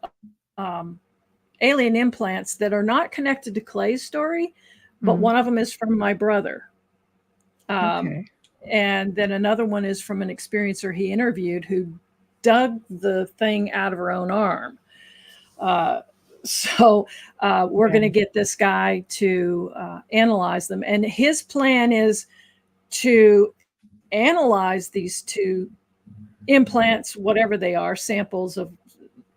alien implants that are not connected to Clay's story, but one of them is from my brother. And then another one is from an experiencer he interviewed who dug the thing out of her own arm. So we're going to get this guy to analyze them. And his plan is to analyze these two implants, whatever they are, samples of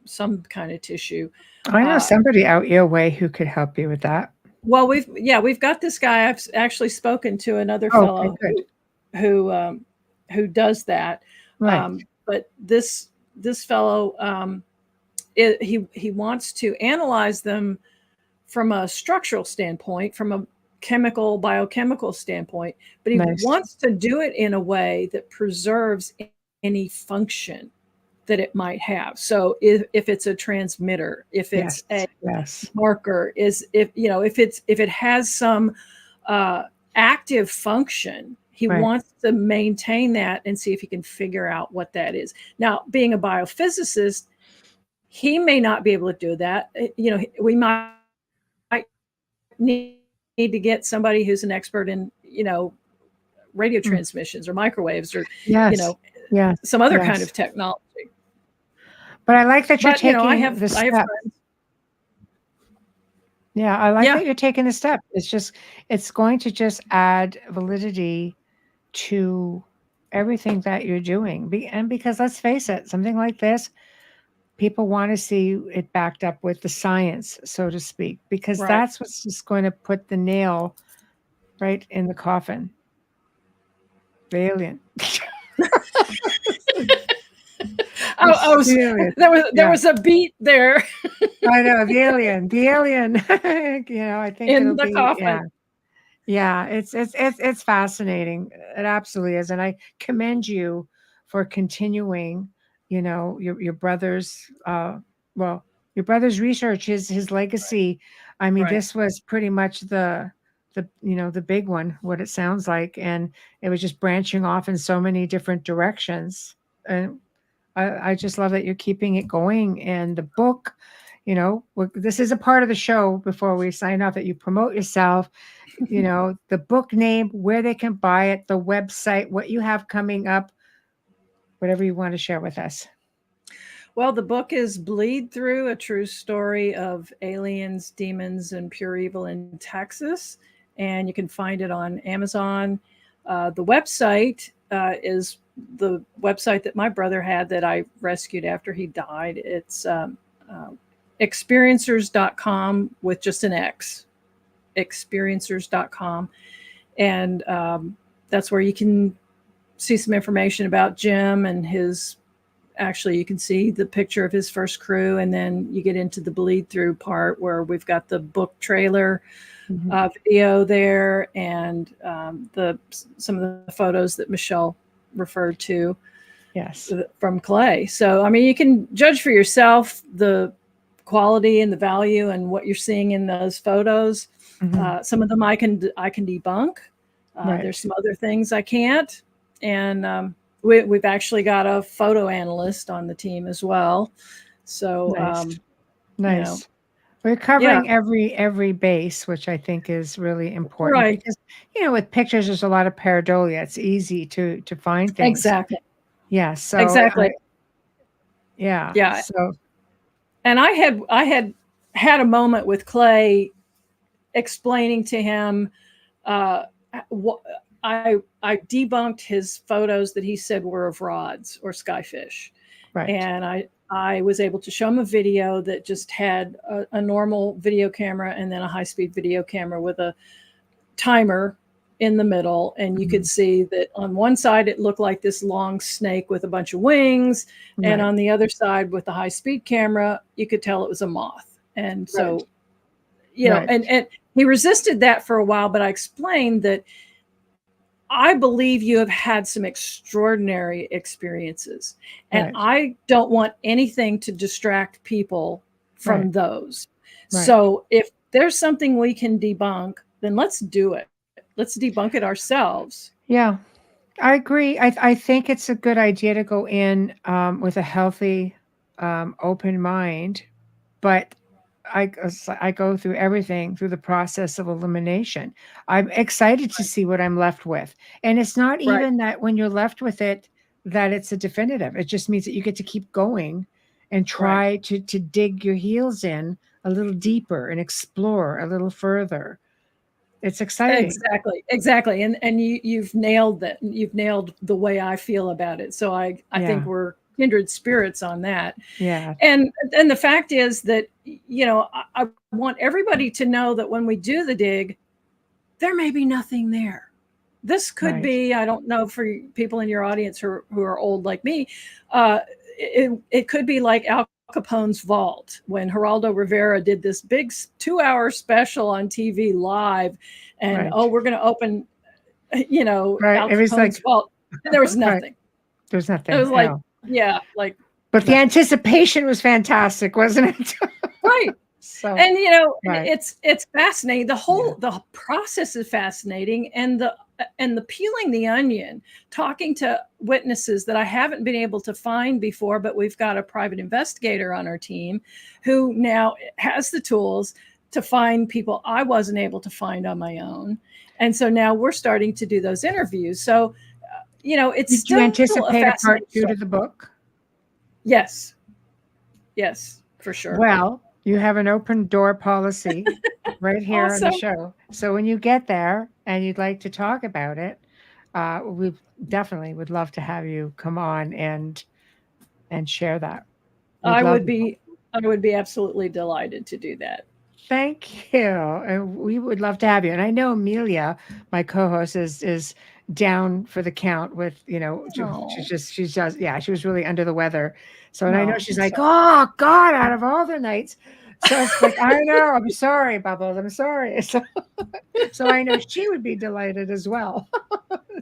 some kind of tissue. I know somebody out your way who could help you with that. Well, we've got this guy. I've actually spoken to another Okay, fellow good. who does that. Right. But this fellow, he wants to analyze them from a structural standpoint, from a biochemical standpoint, but he Nice. wants to do it in a way that preserves any function that it might have. So if it's a transmitter, if it's a marker, if it has some active function, he wants to maintain that and see if he can figure out what that is. Now, being a biophysicist, he may not be able to do that. We might need to get somebody who's an expert in, radio transmissions or microwaves or, some other kind of technology. But I like that you're taking the step. Yeah, I like that you're taking the step. It's going to just add validity to everything that you're doing. And because let's face it, something like this, people want to see it backed up with the science, so to speak, because that's what's just going to put the nail right in the coffin. The alien. There was a beat there. I know, the alien. I think in the coffin. Yeah, it's fascinating. It absolutely is, and I commend you for continuing. Your brother's your brother's research, his legacy. I mean, this was pretty much the big one, what it sounds like, and it was just branching off in so many different directions. And I just love that you're keeping it going. And the book, this is a part of the show before we sign off, that you promote yourself, the book name, where they can buy it, the website, what you have coming up, whatever you want to share with us. Well, the book is Bleed Through, a true story of aliens, demons, and pure evil in Texas. And you can find it on Amazon. The website is the website that my brother had that I rescued after he died. It's experiencers.com with just an X, experiencers.com. And that's where you can see some information about Jim and actually you can see the picture of his first crew, and then you get into the bleed through part where we've got the book trailer video there, and some of the photos that Michelle referred to from Clay. So, I mean, you can judge for yourself the quality and the value and what you're seeing in those photos. Some of them I can debunk. There's some other things I can't. And we've actually got a photo analyst on the team as well. So nice. We're covering every base, which I think is really important. Because with pictures, there's a lot of pareidolia. It's easy to find things. Exactly. Yeah. So exactly. Yeah. So, and I had a moment with Clay explaining to him what I debunked his photos that he said were of rods or skyfish. And I was able to show him a video that just had a normal video camera and then a high-speed video camera with a timer in the middle. And you could see that on one side, it looked like this long snake with a bunch of wings. And on the other side with the high-speed camera, you could tell it was a moth. And so, and he resisted that for a while, but I explained that I believe you have had some extraordinary experiences, and I don't want anything to distract people from those. So if there's something we can debunk, then let's do it. Let's debunk it ourselves. Yeah, I agree. I think it's a good idea to go in with a healthy, open mind, but I go through everything through the process of elimination. I'm excited to see what I'm left with. And it's not even that when you're left with it, that it's a definitive. It just means that you get to keep going and try to dig your heels in a little deeper and explore a little further. It's exciting. Exactly. And you've nailed that. You've nailed the way I feel about it. So I think we're kindred spirits on that. Yeah. And the fact is that, I want everybody to know that when we do the dig, there may be nothing there. This could be, I don't know, for people in your audience who are old like me, it could be like Al Capone's vault when Geraldo Rivera did this big 2-hour special on TV live, and we're going to open, Al Capone's vault, and there was nothing. There was nothing. It was like, but the anticipation was fantastic, wasn't it? Right. So, and it's fascinating. The process is fascinating, and the peeling the onion, talking to witnesses that I haven't been able to find before, but we've got a private investigator on our team who now has the tools to find people I wasn't able to find on my own. And so now we're starting to do those interviews. So, it's Did you anticipate a part 2 to the book? Yes. Yes, for sure. Well, you have an open door policy right here on the show. So when you get there and you'd like to talk about it, we definitely would love to have you come on and share that. I would be absolutely delighted to do that. Thank you. And we would love to have you. And I know Amelia, my co-host, is down for the count with, she was really under the weather. So, and I know she's like, oh God, out of all the nights. So it's like, I know, I'm sorry, Bubbles, I'm sorry. So I know she would be delighted as well.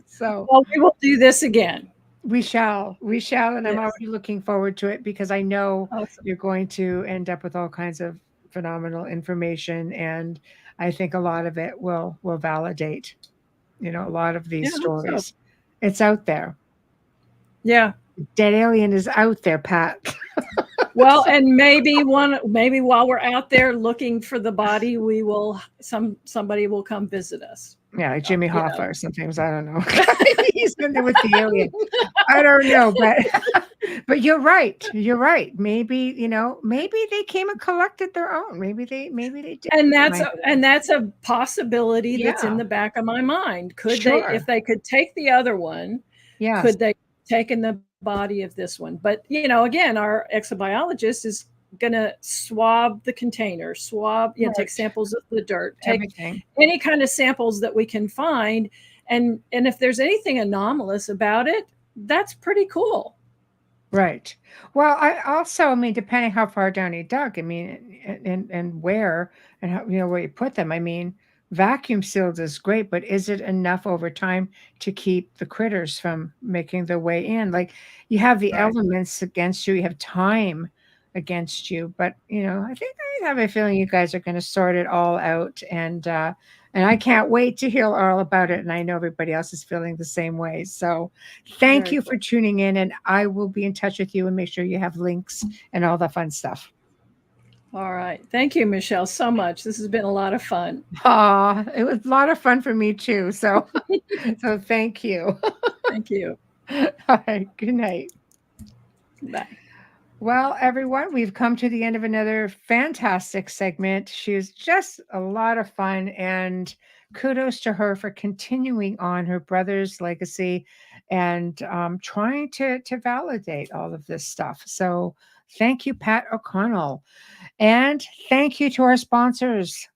So we will do this again. We shall. And I'm already looking forward to it because I know you're going to end up with all kinds of phenomenal information. And I think a lot of it will validate, a lot of these stories. It's out there. Yeah. Dead alien is out there, Pat. Well, and maybe while we're out there looking for the body, somebody will come visit us. Yeah, like Jimmy Hoffa or something. I don't know. He's in there with the alien. I don't know, but you're right. You're right. Maybe they came and collected their own. Maybe they did. And that's a possibility that's in the back of my mind. Could they, if they could take the other one? Yeah. Could they taken the body of this one? But again, our exobiologist is going to swab the container, take samples of the dirt, take any kind of samples that we can find, and if there's anything anomalous about it, that's pretty cool. Right. Well, depending how far down you dug, and where, and how, where you put them. Vacuum sealed is great, but is it enough over time to keep the critters from making their way in? Like, you have the elements against you, you have time against you, but I think I have a feeling you guys are going to sort it all out, and I can't wait to hear all about it. And I know everybody else is feeling the same way. So thank you for tuning in, and I will be in touch with you and make sure you have links and all the fun stuff. All right. Thank you, Michelle, so much. This has been a lot of fun. It was a lot of fun for me too. So, so thank you. Thank you. All right. Good night. Bye. Well, everyone, we've come to the end of another fantastic segment. She was just a lot of fun, and kudos to her for continuing on her brother's legacy and trying to validate all of this stuff. So thank you, Pat O'Connell. And thank you to our sponsors,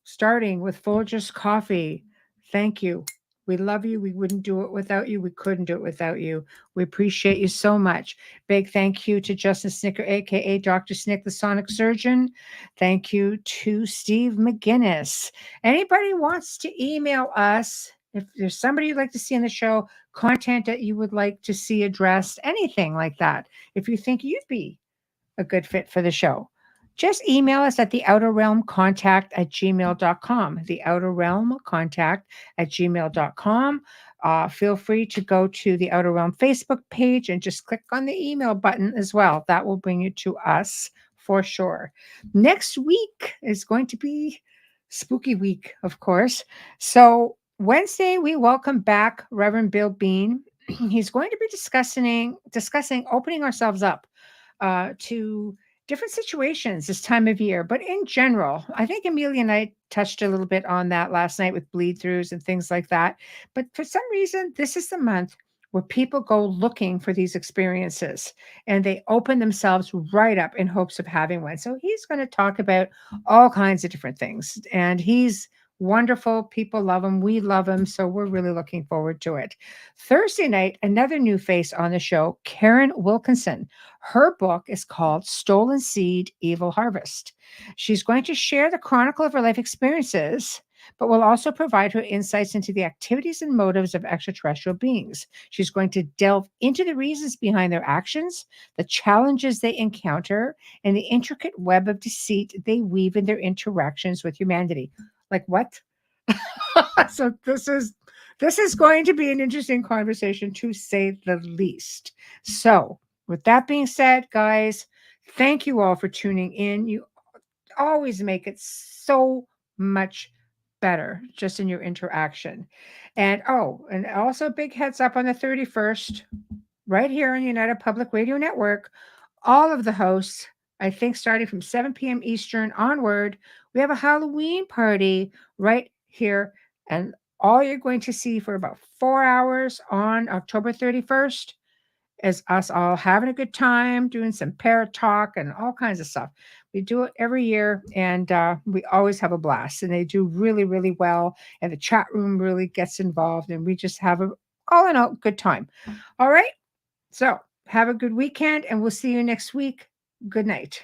starting with Folgers Coffee. Thank you. We love you. We wouldn't do it without you. We couldn't do it without you. We appreciate you so much. Big thank you to Justin Snicker, a.k.a. Dr. Snick, the Sonic Surgeon. Thank you to Steve McGinnis. Anybody wants to email us, if there's somebody you'd like to see on the show, content that you would like to see addressed, anything like that, if you think you'd be a good fit for the show, just email us at theouterrealmcontact@gmail.com. Theouterrealmcontact@gmail.com. Feel free to go to the Outer Realm Facebook page and just click on the email button as well. That will bring you to us for sure. Next week is going to be spooky week, of course. So Wednesday, we welcome back Reverend Bill Bean. He's going to be discussing opening ourselves up to different situations this time of year, but in general, I think Amelia and I touched a little bit on that last night with bleed-throughs and things like that. But for some reason, this is the month where people go looking for these experiences and they open themselves right up in hopes of having one. So he's going to talk about all kinds of different things. And he's wonderful. People love him. We love him. So we're really looking forward to it. Thursday night, another new face on the show, Karen Wilkinson. Her book is called Stolen Seed, Evil Harvest. She's going to share the chronicle of her life experiences, but will also provide her insights into the activities and motives of extraterrestrial beings. She's going to delve into the reasons behind their actions, the challenges they encounter, and the intricate web of deceit they weave in their interactions with humanity. Like what? So this is going to be an interesting conversation, to say the least. So with that being said, guys, thank you all for tuning in. You always make it so much better just in your interaction. And also a big heads up on the 31st, right here on the United Public Radio Network, all of the hosts, I think starting from 7 p.m. Eastern onward, we have a Halloween party right here. And all you're going to see for about 4 hours on October 31st is us all having a good time, doing some parrot talk and all kinds of stuff. We do it every year, and we always have a blast. And they do really, really well. And the chat room really gets involved, and we just have all in all, good time. All right. So have a good weekend, and we'll see you next week. Good night.